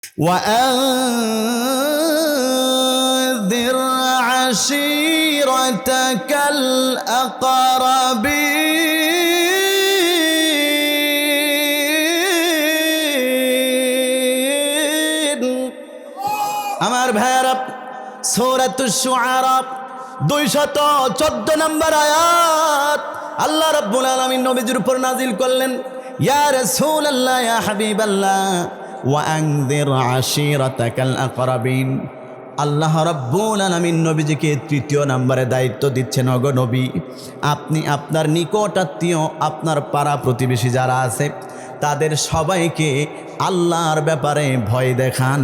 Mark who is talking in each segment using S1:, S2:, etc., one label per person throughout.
S1: وأنذر عشيرتك الأقربين আমার ভাইরা সূরাতুশ শুআরা 214 নম্বর আয়াত আল্লাহ রাব্বুল আলামিন নবীজির উপর নাজিল করলেন, ইয়া রাসূলুল্লাহ ইয়া হাবিবাল্লাহ ওয়া আনযির আশীরাতাকাল আকরাবিন। আল্লাহ রাব্বুল আলামিন নবীজিকে তৃতীয় নম্বরে দায়িত্ব দিচ্ছেন, ওগো নবী, আপনি আপনার নিকট আত্মীয়, আপনার পাড়া প্রতিবেশী যারা আছে তাদের সবাইকে আল্লাহর ব্যাপারে ভয় দেখান,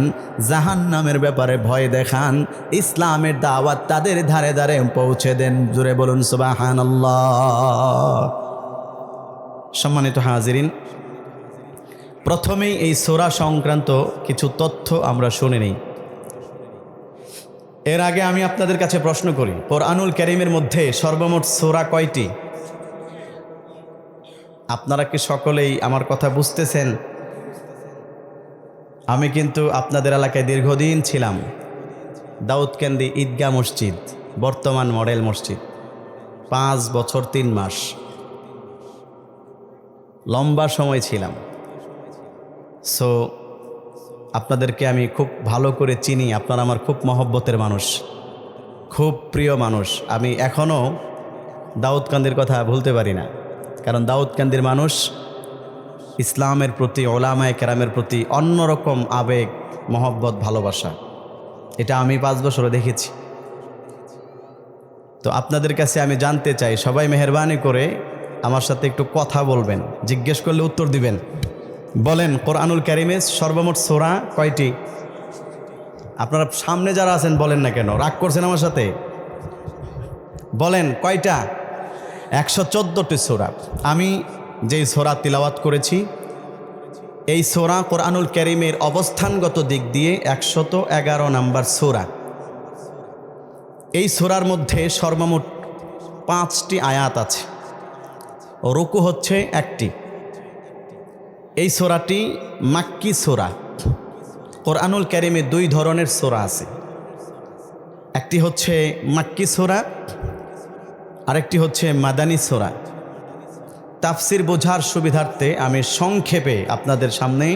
S1: জাহান্নামের ব্যাপারে ভয় দেখান, ইসলামের দাওয়াত তাদের ধারে ধারে পৌঁছে দেন। জোরে বলুন সুবহানাল্লাহ। সম্মানিত হাজিরিন, প্রথমেই এই সূরা সংক্রান্ত কিছু তথ্য আমরা শুনে নিই। এর আগে আমি আপনাদের কাছে প্রশ্ন করি, কোরআনুল কারীমের মধ্যে সর্বমোট সূরা কয়টি? আপনারা কি সকলেই আমার কথা বুঝতেছেন? আমি কিন্তু আপনাদের এলাকায় দীর্ঘদিন ছিলাম, দাউদকান্দি ঈদগাহ মসজিদ, বর্তমান মডেল মসজিদ, 5 বছর 3 মাস, লম্বা সময় ছিলাম। সো আপনাদেরকে আমি খুব ভালো করে চিনি, আপনারা আমার খুব মহব্বতের মানুষ, খুব প্রিয় মানুষ। আমি এখনও দাউদকান্দির কথা ভুলতে পারি না, কারণ দাউদকান্দির মানুষ ইসলামের প্রতি, ওলামায়ে কেরামের প্রতি অন্যরকম আবেগ, মহব্বত, ভালোবাসা, এটা আমি 5 বছরে দেখেছি। তো আপনাদের কাছে আমি জানতে চাই, সবাই মেহেরবানি করে আমার সাথে একটু কথা বলবেন, জিজ্ঞেস করলে উত্তর দিবেন। বলেন, কোরআনুল কারীমের সর্বমোট সূরা কয়টি? আপনারা সামনে যারা আছেন বলেন না কেন, রাগ করছেন আমার সাথে? বলেন কয়টা? 114টি সূরা। আমি যেই সূরা তিলাওয়াত করেছি, এই সূরা কোরআনুল কারীমের অবস্থানগত দিক দিয়ে 111 নম্বর সূরা। এই সূরার মধ্যে সর্বমোট 5টি আয়াত আছে, রুকু হচ্ছে 1টি। এই সূরাটি মাক্কি সূরা। কোরআনুল কারীমে 2 ধরনের সূরা আছে, একটি হচ্ছে মাক্কি সূরা, আরেকটি হচ্ছে মাদানী সূরা। তাফসির বোঝার সুবিধার্থে আমি সংক্ষেপে আপনাদের সামনে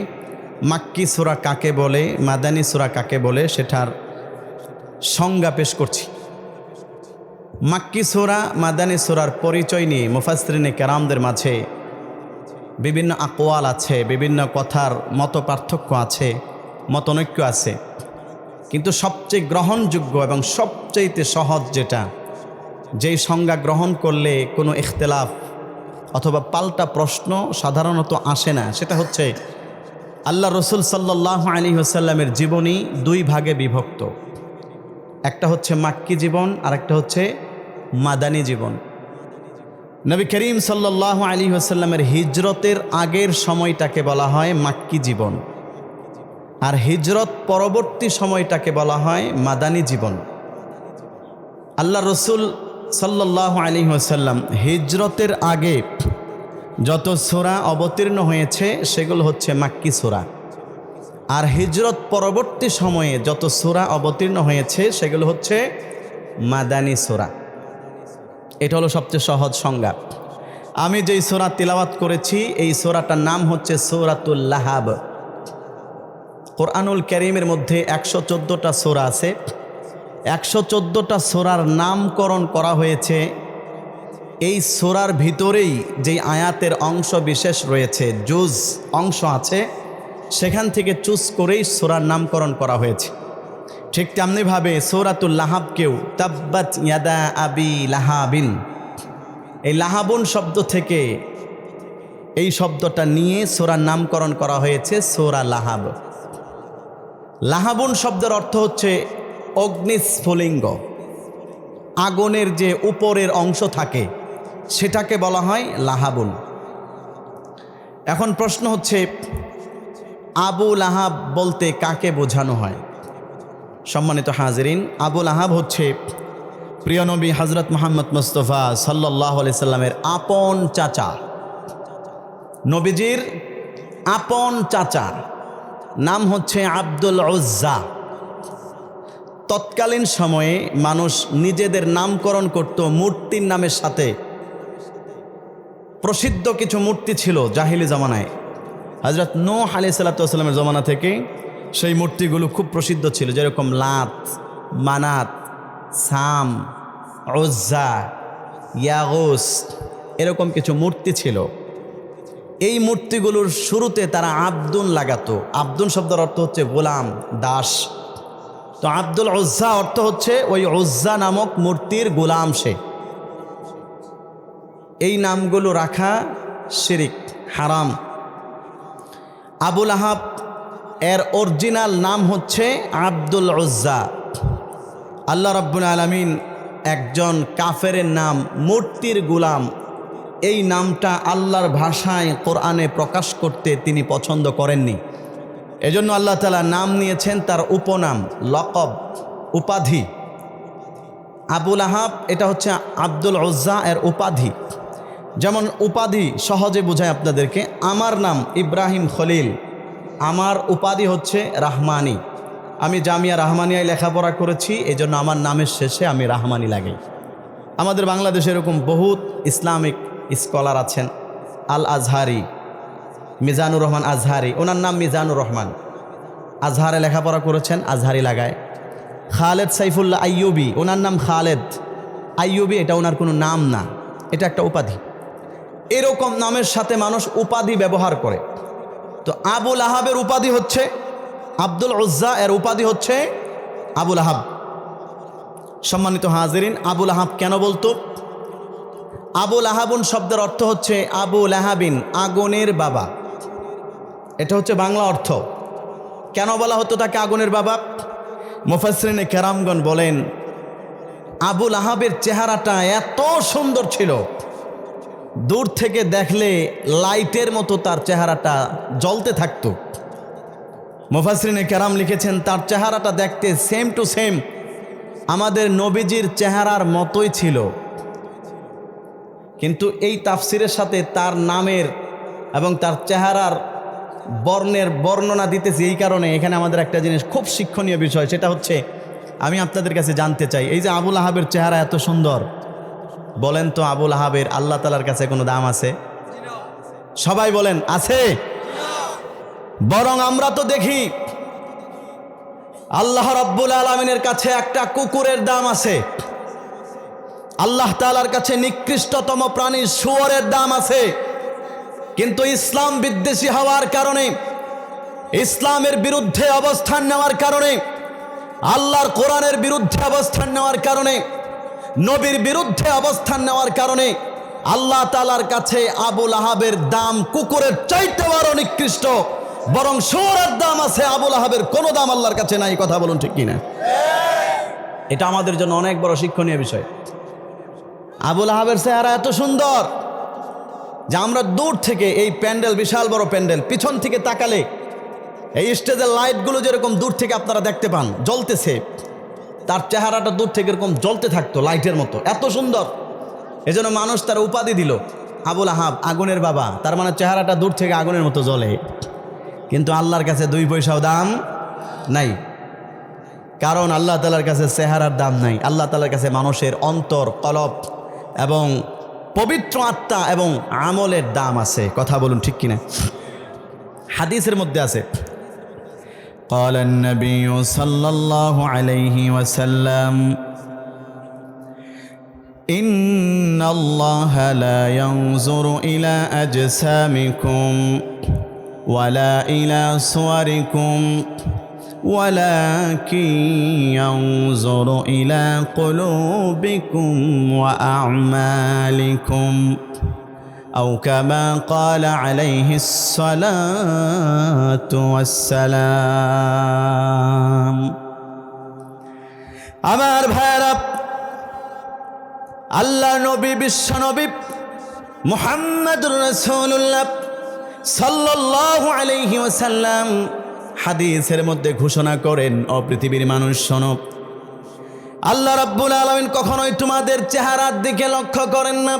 S1: মাক্কি সূরা কাকে বলে, মাদানী সূরা কাকে বলে সেটার সংজ্ঞা পেশ করছি। মাক্কি সূরা, মাদানী সূরার পরিচয় নিয়ে মুফাসসিরিনে কেরামদের মাঝে বিভিন্ন আকওয়াল আছে, বিভিন্ন কথার মত পার্থক্য আছে, মতনৈক্য আছে, কিন্তু সবচেয়ে গ্রহণযোগ্য এবং সবচেয়ে সহজ যেটা, যেই সংজ্ঞা গ্রহণ করলে কোনো ইখতিলাফ অথবা পাল্টা প্রশ্ন সাধারণত আসে না, সেটা হচ্ছে আল্লাহ রসুল সাল্লাল্লাহু আলাইহি ওয়াসাল্লামের জীবনী 2 ভাগে বিভক্ত। একটা হচ্ছে মাক্কি জীবন, আর একটা হচ্ছে মাদানী জীবন। নবী করিম সাল্লাল্লাহু আলাইহি ওয়াসাল্লামের হিজরতের আগের সময়টাকে বলা হয় মাক্কি জীবন, আর হিজরত পরবর্তী সময়টাকে বলা হয় মাদানী জীবন। আল্লাহ রসুল সাল্লাল্লাহু আলাইহি ওয়াসাল্লাম হিজরতের আগে যত সূরা অবতীর্ণ হয়েছে সেগুলো হচ্ছে মাক্কি সূরা, আর হিজরত পরবর্তী সময়ে যত সূরা অবতীর্ণ হয়েছে সেগুলো হচ্ছে মাদানী সূরা। এটা হলো সবচেয়ে সহজ সংজ্ঞা। আমি যেই সূরা তিলাওয়াত করেছি এই সূরাটার নাম হচ্ছে সূরাতুল লাহাব। কোরআনুল কারীমের মধ্যে 114টা সূরা আছে। 114টা সূরার নামকরণ করা হয়েছে এই সূরার ভিতরেই যেই আয়াতের অংশ বিশেষ রয়েছে, জুজ অংশ আছে, সেখান থেকে চুজ করেই সূরার নামকরণ করা হয়েছে। ঠিক তেমনিভাবে সূরাতুল লাহাবকেও তাব্বাত ইয়াদা আবি লাহাবিন, এই লাহাবুন শব্দ থেকে এই শব্দটা নিয়ে সূরার নামকরণ করা হয়েছে সূরা লাহাব। লাহাবুন শব্দের অর্থ হচ্ছে অগ্নিস্ফুলিঙ্গ, আগুনের যে উপরের অংশ থাকে সেটাকে বলা হয় লাহাবুন। এখন প্রশ্ন হচ্ছে, আবু লাহাব বলতে কাকে বোঝানো হয়? সম্মানিত হাজিরিন, আবু লাহাব হচ্ছে প্রিয় নবী হযরত মুহাম্মদ মুস্তাফা সাল্লাল্লাহু আলাইহি সাল্লামের আপন চাচা, নবীজির আপন চাচা। নাম হচ্ছে আব্দুল উজ্জা। তৎকালীন সময়ে মানুষ নিজেদের নামকরণ করত মূর্তির নামের সাথে। প্রসিদ্ধ কিছু মূর্তি ছিল জাহিলি জামানায়, হযরত নূহ আলাইহিস সালামের জমানা থেকে সেই মূর্তিগুলো খুব প্রসিদ্ধ ছিল, যেরকম লাত, মানাত, সাম, উজ্জা, ইয়াগুস, এরকম কিছু মূর্তি ছিল। এই মূর্তিগুলোর শুরুতে তারা আব্দুন লাগাতো। আব্দুন শব্দের অর্থ হচ্ছে গোলাম, দাস। তো আব্দুল উজ্জা অর্থ হচ্ছে ওই উজ্জা নামক মূর্তির গোলাম সে। এই নামগুলো রাখা শিরিক, হারাম। আবু লাহাব এর অরিজিনাল নাম হচ্ছে আব্দুল উজ্জা। আল্লাহ রাব্বুল আলামিন একজন কাফেরের নাম মূর্তির গোলাম, এই নামটা আল্লাহর ভাষায় কোরআনে প্রকাশ করতে তিনি পছন্দ করেননি। এজন্য আল্লাহ তাআলা নাম নিয়েছেন তার উপনাম, লকব, উপাধি। আবু লাহাব এটা হচ্ছে আব্দুল উজ্জা এর উপাধি। যেমন উপাধি সহজে বোঝায় আপনাদেরকে, আমার নাম ইব্রাহিম খলিল, আমার উপাধি হচ্ছে রাহমানি। আমি জামিয়া রাহমানিয়ায় লেখাপড়া করেছি, এজন্য আমার নামের শেষে আমি রাহমানি লাগাই। আমাদের বাংলাদেশে এরকম বহুত ইসলামিক স্কলার আছেন। আল আজহারি, মিজানুর রহমান আজহারি, ওনার নাম মিজানুর রহমান, আজহারে লেখাপড়া করেছেন, আজহারি লাগায়। খালেদ সাইফুল্লাহ আইয়ুবী, ওনার নাম খালেদ আইয়ুবী, এটা ওনার কোনো নাম না, এটা একটা উপাধি। এরকম নামের সাথে মানুষ উপাধি ব্যবহার করে। তো আবু লাহাবের উপাধি হচ্ছে আব্দুল উজ্জা, এর উপাধি হচ্ছে আবু লাহাব। সম্মানিত হাজিরিন, আবু লাহাব কেন বলতো? আবু লাহাবুন শব্দের অর্থ হচ্ছে আবু লাহাবিন, আগুনের বাবা। এটা হচ্ছে বাংলা অর্থ। কেন বলা হতো তাকে আগুনের বাবা? মুফাসসিরিনে কেরামগণ বলেন, আবু লাহাবের চেহারাটা এত সুন্দর ছিল, দূর থেকে দেখলে লাইটের মতো তার চেহারাটা জ্বলতে থাকতো। মুফাসসিরিনে কেরাম লিখেছেন তার চেহারাটা দেখতে সেম টু সেম আমাদের নবীজির চেহারার মতোই ছিল। কিন্তু এই তাফসিরের সাথে তার নামের এবং তার চেহারার বর্ণের বর্ণনা দিতেছি এই কারণে, এখানে আমাদের একটা জিনিস খুব শিক্ষণীয় বিষয়, সেটা হচ্ছে আমি আপনাদের কাছে জানতে চাই, এই যে আবু লাহাবের চেহারা এত সুন্দর, বলেন তো আবু লাহাবের আল্লাহ তাআলার কাছে কোনো দাম আছে? সবাই বলেন, আছে? বরং আমরা তো দেখি আল্লাহ রাব্বুল আলামিনের কাছে একটা কুকুরের দাম আছে, আল্লাহ তাআলার কাছে নিকৃষ্টতম প্রাণী শুয়োরের দাম আছে। কিন্তু ইসলাম বিদ্বেষী হওয়ার কারণে, ইসলামের বিরুদ্ধে অবস্থান নেওয়ার কারণে, আল্লাহর কোরআনের বিরুদ্ধে অবস্থান নেওয়ার কারণে, নবীর বিরুদ্ধে অবস্থান নেওয়ার কারণে আল্লাহ তাআলার কাছে আবু লাহাবের দাম কুকুরের চাইতে বড় নিকৃষ্ট, বরং শুয়োরের দাম আছে, আবু লাহাবের কোনো দাম আল্লাহর কাছে নাই। কথা বলুন ঠিক কিনা? এটা আমাদের জন্য অনেক বড় শিক্ষণীয় বিষয়। আবু লাহাবের চেহারা এত সুন্দর যে আমরা দূর থেকে, এই প্যান্ডেল বিশাল বড় প্যান্ডেল, পিছন থেকে তাকালে এই স্টেজের লাইটগুলো যেরকম দূর থেকে আপনারা দেখতে পান জ্বলতেছে, তার চেহারাটা দূর থেকে এরকম জ্বলতে থাকতো লাইটের মতো, এত সুন্দর। এজন্য মানুষ তার উপাধি দিল আবু লাহাব, আগুনের বাবা। তার মানে চেহারাটা দূর থেকে আগুনের মতো জ্বলে। কিন্তু আল্লাহর কাছে 2 পয়সাও দাম নাই, কারণ আল্লাহ তাআলার কাছে চেহারার দাম নাই। আল্লাহ তাআলার কাছে মানুষের অন্তর, কলব এবং পবিত্র আত্মা এবং আমলের দাম আছে। কথা বলুন ঠিক কিনা? হাদিসের মধ্যে আছে, قال النبي صلى الله عليه وسلم إن الله لا ينظر إلى أجسامكم ولا إلى صوركم ولكن ينظر إلى قلوبكم وأعمالكم أو كما قال عليه الصلاة والسلام। আমার ভাইরা, আল্লাহ নবী, বিশ্ব নবী মুহাম্মদুর রাসূলুল্লাহ সাল্লাল্লাহু আলাইহি ওয়াসাল্লাম হাদিসের মধ্যে ঘোষণা করেন, ও পৃথিবীর মানুষ শোনো, আল্লাহ রাব্বুল আলামিন কখনোই তোমাদের চেহারার দিকে লক্ষ্য করেন না।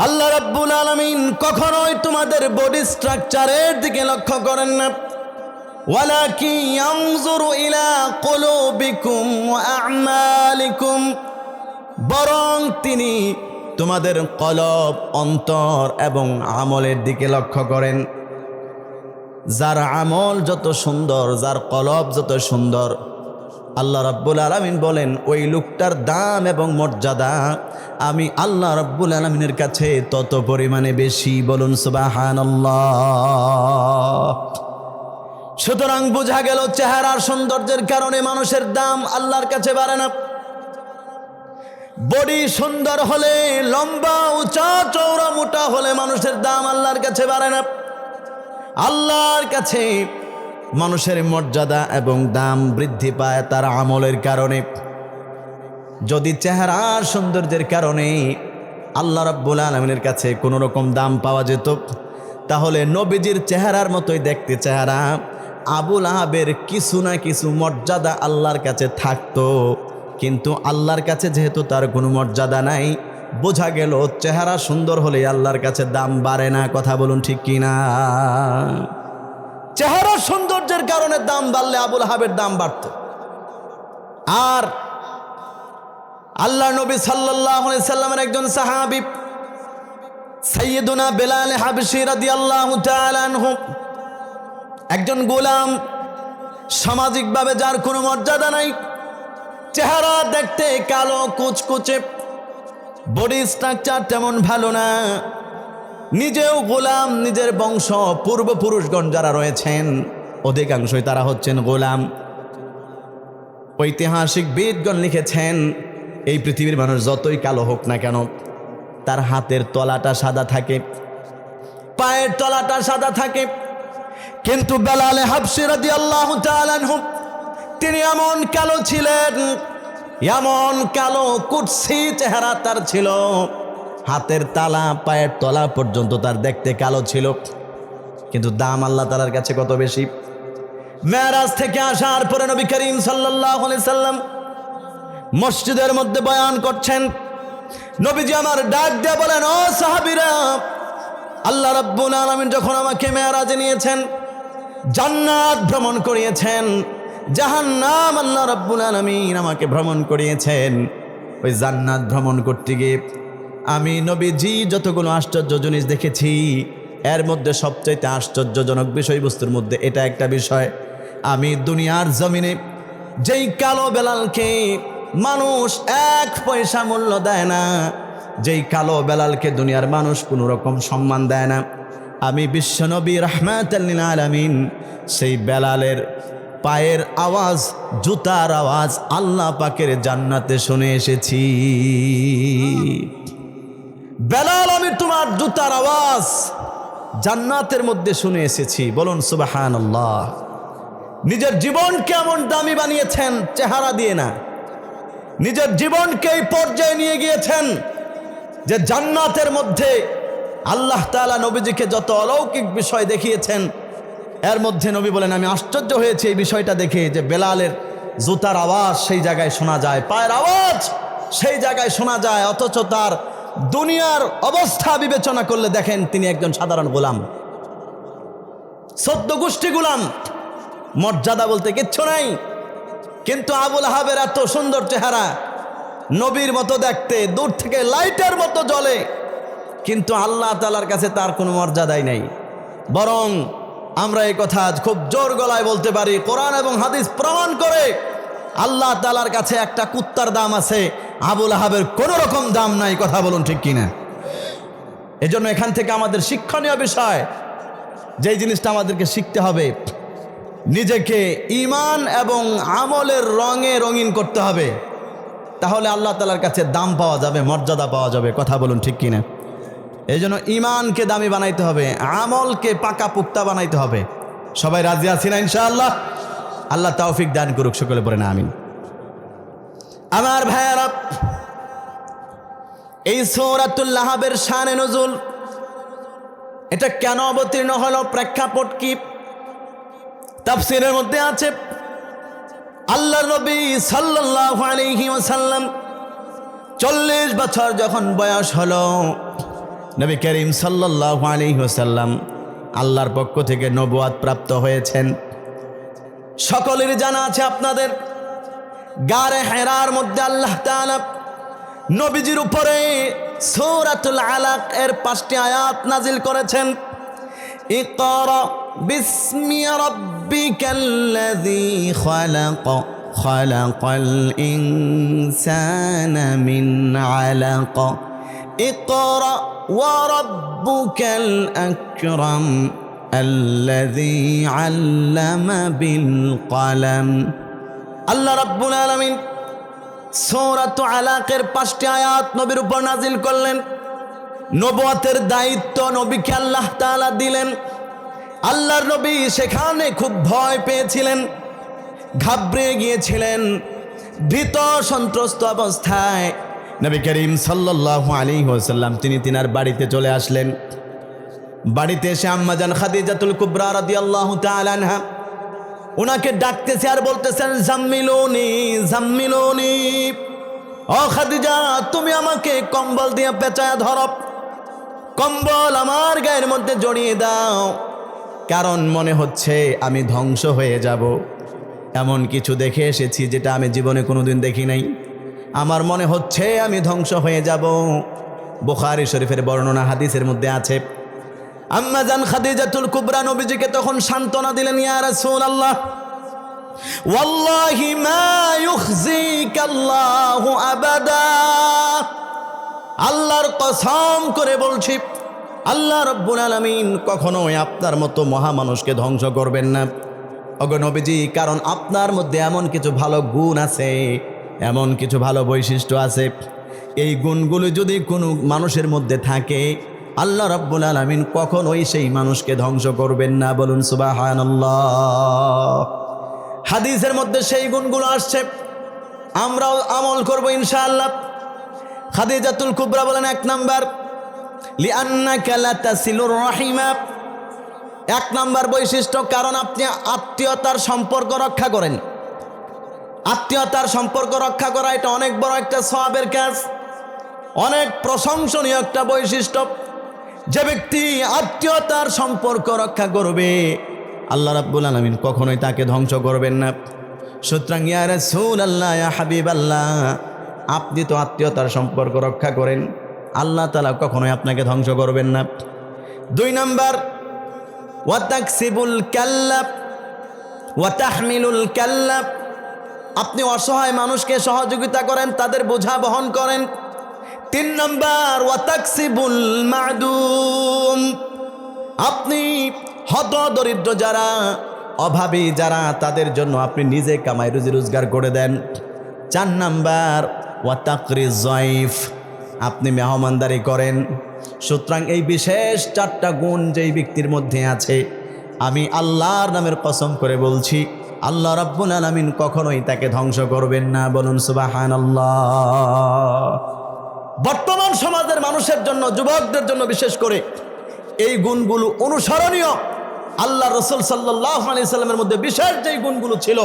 S1: আল্লাহ রাব্বুল আলামিন কখনোই তোমাদের বডি স্ট্রাকচারের দিকে লক্ষ্য করেন না। ওয়ালাকিন ইয়ানজুরু ইলা কুলুবিকুম ওয়া আ'মালিকুম, বরং তিনি তোমাদের কলব, অন্তর এবং আমলের দিকে লক্ষ্য করেন। যার আমল যত সুন্দর, যার কলব যত সুন্দর, আল্লাহ রাব্বুল আলামিন বলেন ওই লোকটার দাম এবং মর্যাদা আমি আল্লাহ রাব্বুল আলামিনের কাছে তত পরিমাণে বেশি। বলুন সুবহানাল্লাহ। সুতরাং বোঝা গেল চেহারার সৌন্দর্যের কারণে মানুষের দাম আল্লাহর কাছে বাড়ে না। বডি সুন্দর হলে, লম্বা উঁচা চওড়া মোটা হলে মানুষের দাম আল্লাহর কাছে বাড়ে না। আল্লাহর কাছে মানুষের মর্যাদা এবং দাম বৃদ্ধি পায় তার আমলের কারণে। যদি চেহারার সৌন্দর্যের কারণে আল্লাহ রাব্বুল আলামিনের কাছে কোনো রকম দাম পাওয়া যেত, তাহলে নবীজির চেহারার মতোই দেখতে চেহারা আবু লাহাবের কিছু না কিছু মর্যাদা আল্লাহর কাছে থাকতো। কিন্তু আল্লাহর কাছে যেহেতু তার কোনো মর্যাদা নাই, বোঝা গেল চেহারা সুন্দর হলে আল্লাহর কাছে দাম বাড়ে না। কথা বলুন ঠিক কিনা? চেহারার সৌন্দর্যের কারণে দাম বাড়লে আবু লাহাবের দাম বাড়ত। আর আল্লাহ নবী সাল্লাল্লাহু আলাইহি সাল্লামের একজন সাহাবী সাইয়্যিদুনা বেলাল হাবশী রাদিয়াল্লাহু তাআলা আনহু, একজন গোলাম, সামাজিকভাবে যার কোনো মর্যাদা নাই, চেহারা দেখতে কালো কুচকুচে, বডি স্ট্রাকচার তেমন ভালো না, নিজেও গোলাম, নিজের বংশ পূর্বপুরুষগণ যারা রয়েছেন অধিকাংশই তারা হচ্ছেন গোলাম। ঐতিহাসিক বিদগণ লিখেছেন এই পৃথিবীর মানুষ যতই কালো হোক না কেন, তার হাতের তলাটা সাদা থাকে, পায়ের তলাটা সাদা থাকে। কিন্তু বেলাল হাবশী রাদিয়াল্লাহু তাআলা আনহু তিনি এমন কালো ছিলেন, এমন কালো কুৎসি চেহারা তার ছিল, হাতের তালা পায়ের তলা পর্যন্ত তার দেখতে কালো ছিল। কিন্তু দাম আল্লাহ তাআলার কাছে কত বেশি। মেরাজ থেকে আসার পরে নবী করিম সাল্লাল্লাহু আলাইহি সাল্লাম মসজিদের মধ্যে বয়ান করছেন। নবীজি আমার ডাক দিয়ে বলেন, ও সাহাবীরা, আল্লাহ রাব্বুল আলামিন যখন আমাকে মেরাজে নিয়েছেন, জান্নাত ভ্রমণ করিয়েছেন, জাহান্নাম আল্লাহ রাব্বুল আলামিন আমাকে ভ্রমণ করিয়েছেন। ওই জান্নাত ভ্রমণ করতে গিয়ে আমি নবীজি যতগুলো আশ্চর্য জিনিস দেখেছি, এর মধ্যে সবচাইতে আশ্চর্যজনক বিষয়বস্তুর মধ্যে এটা একটা বিষয়। আমি দুনিয়ার জমিনে যেই কালো বেলালকে মানুষ এক পয়সা মূল্য দেয় না, যেই কালো বেলালকে দুনিয়ার মানুষ কোনো রকম সম্মান দেয় না, আমি বিশ্বনবী রাহমাতাল লিল আলামিন সেই বেলালের পায়ের আওয়াজ, জুতার আওয়াজ আল্লাহ পাকের জান্নাতে শুনে এসেছি। বেলাল, আমি তোমার জুতার আওয়াজ জান্নাতের মধ্যে শুনে এসেছি। বলুন সুবহানাল্লাহ। নিজের জীবন কেমন দামি বানিয়েছেন চেহারা দিয়ে না, নিজের জীবনকে এই পর্যায়ে নিয়ে গিয়েছেন যে জান্নাতের মধ্যে আল্লাহ তাআলা নবীজিকে যত অলৌকিক বিষয় দেখিয়েছেন, এর মধ্যে নবী বলেন আমি আশ্চর্য হয়েছি এই বিষয়টা দেখে যে বেলালের জুতার আওয়াজ সেই জায়গায় শোনা যায়, পায়ের আওয়াজ সেই জায়গায় শোনা যায়, অথচ তার দুনিয়ার অবস্থা বিবেচনা করলে দেখেন তিনি একজন সাধারণ গোলাম, 14 গোষ্ঠী গোলাম, মর্যাদা বলতে কিচ্ছু নাই। কিন্তু আবু লাহাবের এত সুন্দর চেহারা, নবীর মতো দেখতে, দূর থেকে লাইটের মতো জ্বলে, কিন্তু আল্লাহ তাআলার কাছে তার কোনো মর্যাদাই নেই। বরং আমরা এই কথা খুব জোর গলায় বলতে পারি, কোরআন এবং হাদিস প্রমাণ করে আল্লাহ তাআলার কাছে একটা কুত্তার দাম আছে, আবু লাহাবের কোনো রকম দাম নাই। কথা বলুন ঠিক কিনা? এজন্য এখান থেকে আমাদের শিক্ষণীয় বিষয়, যেই জিনিসটা আমাদেরকে শিখতে হবে, নিজেকে ঈমান এবং আমলের রঙে রঙিন করতে হবে, তাহলে আল্লাহ তাআলার কাছে দাম পাওয়া যাবে, মর্যাদা পাওয়া যাবে। কথা বলুন ঠিক কিনা? এই জন্য ঈমানকে দামি বানাইতে হবে, আমলকে পাকা পুক্তা বানাইতে হবে। সবাই রাজি আছি না ইনশাআল্লাহ? আল্লাহ তৌফিক দান করুক, সকলে পড়েন আমিন। আমার ভাইয়ারা, এই সূরাতুল লাহাবের শানে নুজুল, এটা কেন অবতীর্ণ হলো, প্রেক্ষাপট কি, তাফসীরের মধ্যে আছে। আল্লাহর নবী সাল্লাল্লাহু আলাইহি ওয়াসাল্লাম 40 বছর যখন বয়স হলো, নবী করিম সাল্লাল্লাহু আলাইহি ওয়াসাল্লাম আল্লাহর পক্ষ থেকে নবুয়ত প্রাপ্ত হয়েছেন। সকলের জানা আছে আপনাদের, গারে হেরার মধ্যে আল্লাহ তাআলা নবীজির উপরে সূরাতুল আলাক এর 5টি আয়াত নাজিল করেছেন। ইকরা বিসমি রাব্বিকাল্লাযী খালাক খালাকাল ইনসানা মিন আলাক ইকরা ওয়া রাব্বুকাল আকরাম আল্লাযী আল্লামা বিল কলম। আল্লাহ রাব্বুল আলামিন সূরাতুল আলাকের 5টি আয়াত নবীর উপর নাজিল করলেন। নবুয়তের দায়িত্ব নবীকে আল্লাহ তাআলা দিলেন। আল্লাহর নবী সেখানে খুব ভয় পেয়েছিলেন, ঘাবড়ে গিয়েছিলেন, ভীত সন্ত্রস্ত অবস্থায় নবী করিম সাল্লাল্লাহু আলাইহি ওয়াসাল্লাম তিনি তিনার বাড়িতে চলে আসলেন। বাড়িতে এসে আম্মাজান খাদিজাতুল কুবরা রাদিয়াল্লাহু তাআলা আনহা ওনাকে ডাকতেছে আর বলতেছেন, জাম্মিলুনি জাম্মিলুনি, ও খাদিজা তুমি আমাকে কম্বল দিয়ে পেঁচায়া ধরো, কম্বল আমার গায়ের মধ্যে জড়িয়ে দাও, কারণ মনে হচ্ছে আমি ধ্বংস হয়ে যাব। এমন কিছু দেখে এসেছি যেটা আমি জীবনে কোনোদিন দেখি নাই। আমার মনে হচ্ছে আমি ধ্বংস হয়ে যাব। বুখারী শরীফের বর্ণনা হাদিসের মধ্যে আছে। আম্মা জান খাদিজাতুল কুবরা নবীজিকে তখন সান্ত্বনা দিলেন, ইয়া রাসূলুল্লাহ ওয়াল্লাহি মা ইউখজিকাল্লাহু আবাদা, আল্লাহর কসম করে বলছি আল্লাহ রাব্বুল আলামিন কখনোই আপনার মতো মহামানুষকে ধ্বংস করবেন না। ওগো নবীজি, কারণ আপনার মধ্যে এমন কিছু ভালো গুণ আছে, এমন কিছু ভালো বৈশিষ্ট্য আছে, এই গুণগুলো যদি কোনো মানুষের মধ্যে থাকে আল্লাহ রাব্বুল আলামিন কখনোই সেই মানুষকে ধ্বংস করবেন না। বলুন সুবহানাল্লাহ। হাদিসের মধ্যে সেই গুণগুলো আসছে, আমরাও আমল করব ইনশাআল্লাহ। খাদিজাতুল কুবরা বলেন, 1 নাম্বার লিআন্নাকা লাতাসিলুর রাহিমা, 1 নাম্বার বৈশিষ্ট্য, কারণ আপনি আত্মীয়তার সম্পর্ক রক্ষা করেন। আত্মীয়তার সম্পর্ক রক্ষা করা এটা অনেক বড় একটা সওয়াবের কাজ, অনেক প্রশংসনীয় একটা বৈশিষ্ট্য। যে ব্যক্তি আত্মীয়তার সম্পর্ক রক্ষা করবে আল্লাহ রাব্বুল আলামিন কখনোই তাকে ধ্বংস করবেন না। সুতরাং ইয়া রাসূলুল্লাহ, ইয়া হাবিবাল্লাহ, আপনি তো আত্মীয়তার সম্পর্ক রক্ষা করেন, আল্লাহ তাআলা কখনোই আপনাকে ধ্বংস করবেন না। 2 নাম্বার ওয়া তাকসিবুল কাল্লাব ওয়া তাহমিলুল কাল্লাব, আপনি অসহায় মানুষকে সহযোগিতা করেন, তাদের বোঝা বহন করেন। 3 নাম্বার ওয়া তাকসিবুল মা'দুম, আপনি হত দরিদ্র যারা, অভাবী যারা, তাদের জন্য আপনি নিজে কামাই রুজি রোজগার করে দেন। 4 নাম্বার ওয়া তাকরিজ যায়ফ, আপনি মেহমানদারি করেন। সুতরাং এই বিশেষ 4টা গুণ যেই ব্যক্তির মধ্যে আছে, আমি আল্লাহর নামের কসম করে বলছি আল্লাহ রাব্বুল আলামিন কখনোই তাকে ধ্বংস করবেন না। বলুন সুবহানাল্লাহ। বর্তমান সমাজের মানুষের জন্য, যুবকদের জন্য বিশেষ করে এই গুণগুলো অনুসরণীয়। আল্লাহ রাসূল সাল্লাল্লাহু আলাইহি সাল্লামের মধ্যে বিশেষ যেই গুণগুলো ছিল,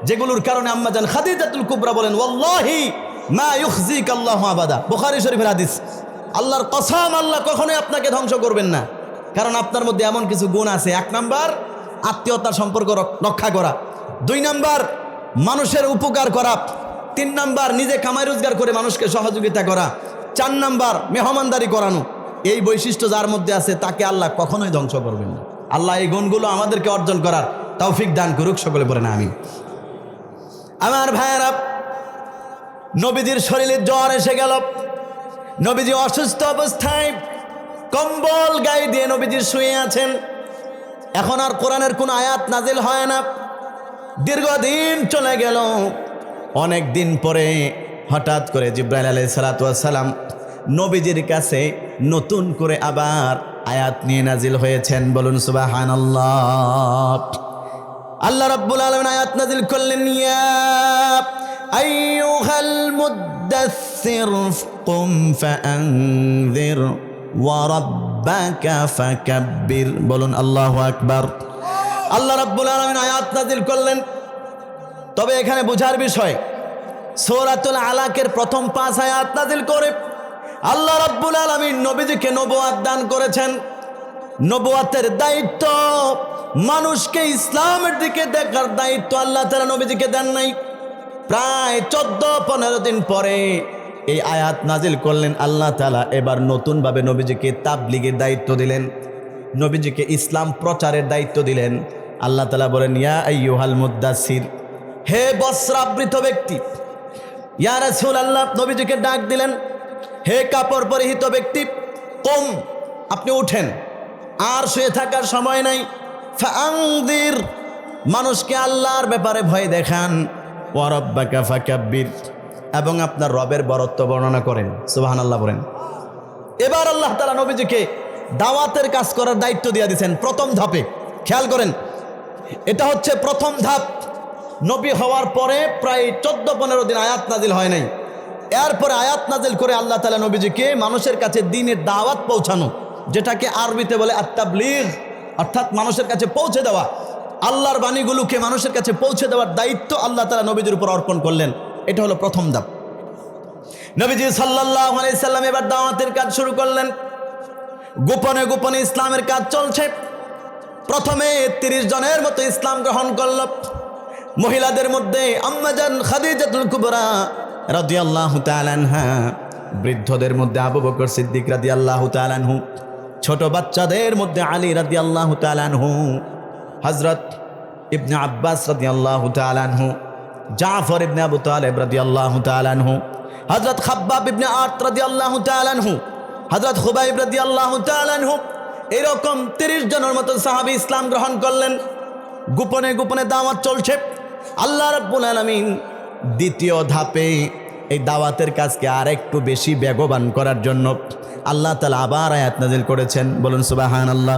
S1: যেগুলোর কারণে আম্মা জান খাদিজাতুল কুবরা বলেন, ওয়াল্লাহি মা ইউখজিকাল্লাহু আবাদা, বুখারী শরীফের হাদিস। আল্লাহর কসম, আল্লাহ কখনোই আপনাকে ধ্বংস করবেন না, কারণ আপনার মধ্যে এমন কিছু গুণ আছে। 1 নাম্বার আত্মীয়তার সম্পর্ক রক্ষা করা, 2 নাম্বার মানুষের উপকার করা, 3 নাম্বার নিজে কামাই রোজগার করে মানুষকে সহযোগিতা করা, 4 নাম্বার মেহমানদারি করানো। এই বৈশিষ্ট্য যার মধ্যে আছে তাকে আল্লাহ কখনোই ধ্বংস করবেন না। আল্লাহ এই গুণগুলো আমাদেরকে অর্জন করার তৌফিক দান করুক, সকলে বলেন আমিন। আমার ভাইয়েরা, নবীজির শরীরে জ্বর এসে গেল, নবীজি অসুস্থ অবস্থায় কম্বল গায়ে দিয়ে নবীজি শুয়ে আছেন। এখন আর কোরআনের কোনো আয়াত নাজিল হয় না। দীর্ঘদিন চলে গেল। অনেক দিন পরে হঠাৎ করে জিবরাইল আলাইহিস সালাতু ওয়াস সালাম নবীজির কাছে নতুন করে আবার আয়াত নিয়ে নাজিল হয়েছেন। বলুন সুবহানাল্লাহ। আল্লাহ রাব্বুল আলামিন আয়াত নাজিল করলেন, ইয়া আইয়ুহাল মুদ্দাসসির কুম ফাআনযির ওয়া রাব্বাকা ফাকাব্বির। বলুন আল্লাহু আকবার। আল্লাহ রাব্বুল আলামিন আয়াত নাজিল করলেন। তবে এখানে বোঝার বিষয়, সূরাতুল আলাকের প্রথম 5 আয়াত নাজিল করে আল্লাহ রাব্বুল আলামিন নবীজিকে নবুয়ত দান করেছেন। নবুয়তের দায়িত্ব মানুষকে ইসলামের দিকে দেখার দায়িত্ব আল্লাহ তাআলা নবীজিকে দেন নাই। প্রায় 14-15 দিন পরে এই আয়াত নাজিল করলেন আল্লাহ তাআলা। এবার নতুনভাবে নবীজিকে তাবলীগের দায়িত্ব দিলেন, নবীজিকে ইসলাম প্রচারের দায়িত্ব দিলেন। আল্লাহ তাআলা বলেন, ইয়া আইয়ুহাল মুদ্দাসির, হে বস্ত্রাবৃত ব্যক্তি। ইয়া রাসূলুল্লাহ, নবীজিকে ডাক দিলেন, হে কাপড় পরিহিত ব্যক্তি, কুম, আপনি উঠেন, আর শুয়ে থাকার সময় নাই। ফাআনযির, মানুষকে আল্লাহর ব্যাপারে ভয় দেখান। ওয়া রাব্বাকা ফাকাব্বির, এবং আপনার রবের বরত্ব বর্ণনা করেন। সুবহানাল্লাহ বলেন। এবার আল্লাহ তাআলা নবীজিকে দাওয়াতের কাজ করার দায়িত্ব দিয়ে দিয়েছেন প্রথম ধাপে। খেয়াল করেন, এটা হচ্ছে প্রথম ধাপ। নবী হওয়ার পরে প্রায় 14-15 দিন আয়াত নাজিল হয় নাই। এরপরে আয়াত নাজিল করে আল্লাহ তাআলা নবীজিকে মানুষের কাছে দ্বীনের দাওয়াত পৌঁছানো, যেটাকে আরবিতে বলে আত-তাবলীগ, অর্থাৎ মানুষের কাছে পৌঁছে দেওয়া। আল্লাহর বাণীগুলোকে মানুষের কাছে পৌঁছে দেওয়ার দায়িত্ব আল্লাহ তাআলা নবীজির উপর অর্পণ করলেন। এটা হলো প্রথম ধাপ। নবীজি সাল্লাল্লাহু আলাইহি সাল্লাম এবার দাওয়াতের কাজ শুরু করলেন। গোপনে গোপনে ইসলামের কাজ চলছে। প্রথমে 30 জনের মতো ইসলাম গ্রহণ করল। মহিলাদের মধ্যে আম্মা জান খাদিজাতুল কুবরা রাদিয়াল্লাহু তাআলা আনহা, বৃদ্ধদের মধ্যে আবু বকর সিদ্দিক রাদিয়াল্লাহু তাআলা আনহু, ছোট বাচ্চাদের মধ্যে আলী রাদিয়াল্লাহু তাআলা আনহু, হযরত ইবনে আব্বাস রাদিয়াল্লাহু তাআলা আনহু, জাফর ইবনে আবু তালেব রাদিয়াল্লাহু তাআলা আনহু, হযরত খাব্বাব ইবনে আত রাদিয়াল্লাহু তাআলা আনহু, হযরত খুবাইব রাদিয়াল্লাহু তাআলা আনহু, এরকম 30 জনের মতো সাহাবী ইসলাম গ্রহণ করলেন। গোপনে গোপনে দাওয়াত চলছে। আল্লাহ রাব্বুল আলামিন দ্বিতীয় ধাপে এই দাওয়াতের কাজকে আর একটু বেশি বেগবান করার জন্য আল্লাহ তাআলা আবার আয়াত নাজিল করেছেন। বলুন সুবহানাল্লাহ।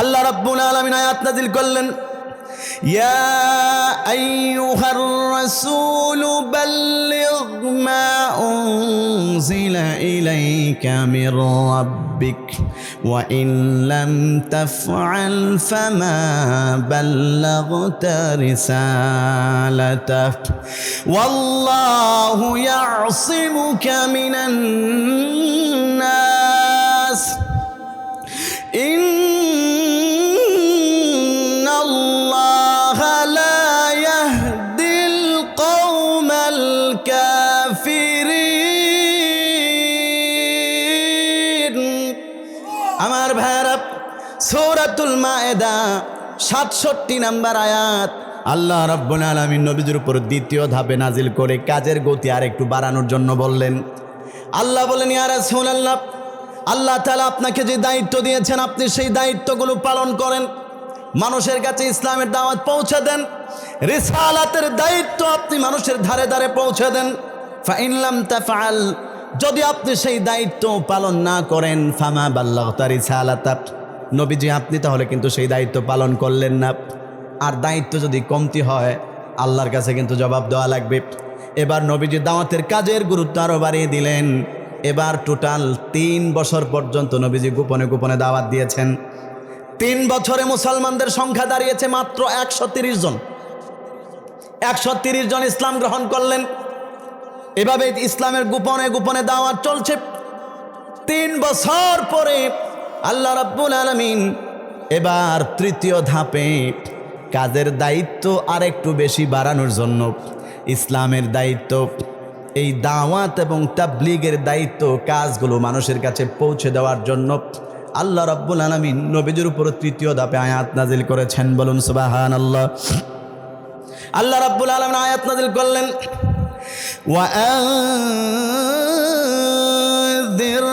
S1: আল্লাহ রাব্বুল আলামিন আয়াত নাজিল করলেন, ইয়া আইয়ুহার রাসূলু বাল্লিগ মা উনজিলা ইলাইকা মির রাব্বিক ওয়া ইন লাম তাফআল ফামা বাল্লাগতা রিসালাতাহ ওয়াল্লাহু ইয়াসিমুকা মিনান নাস আমার ভাইরা, সূরাতুল মায়েদা 67 নম্বর আয়াত আল্লাহ রাব্বুল আলামিন নবীজির উপর দ্বিতীয় ধাপে নাজিল করে কাজের গতি আর একটু বাড়ানোর জন্য বললেন। আল্লাহ বলেন, ইয়া রাসূলুল্লাহ, আল্লাহ তাআলা আপনাকে যে দায়িত্ব দিয়েছেন আপনি সেই দায়িত্বগুলো পালন করেন। মানুষের কাছে ইসলামের দাওয়াত পৌঁছে দেন। রিসালাতের দায়িত্ব আপনি মানুষের ধারে ধারে পৌঁছে দেন। ফাইন লাম তাফআল, যদি আপনি সেই দায়িত্ব পালন না করেন, ফামা বাল্লাগতা রিসালাতা, নবীজি আপনি তাহলে কিন্তু সেই দায়িত্ব পালন করলেন না। আর দায়িত্ব যদি কমতি হয় আল্লাহর কাছে কিন্তু জবাব দেওয়া লাগবে। এবার নবীজি দাওয়াতের কাজের গুরুত্ব আরও বাড়িয়ে দিলেন। এবার টোটাল 3 বছর পর্যন্ত নবীজি গোপনে গোপনে দাওয়াত দিয়েছেন। 3 বছরে মুসলমানদের সংখ্যা দাঁড়িয়েছে মাত্র 130 জন। 130 জন ইসলাম গ্রহণ করলেন। এভাবে ইসলামের গোপনে গোপনে দাওয়াত চলছে। 3 বছর পরে আল্লাহ রাব্বুল আলামিন এবার তৃতীয় ধাপে কাজের দায়িত্ব আর একটু বেশি বাড়ানোর জন্য, ইসলামের দায়িত্ব, এই দাওয়াত এবং তাবলীগের দায়িত্ব, কাজগুলো মানুষের কাছে পৌঁছে দেওয়ার জন্য আল্লাহ রাব্বুল আলামিন নবীজির উপর তৃতীয় ধাপে আয়াত নাজিল করেছেন। বলুন সুবহানাল্লাহ। আল্লাহ রাব্বুল আলামিন আয়াত নাজিল করলেন, وأنذر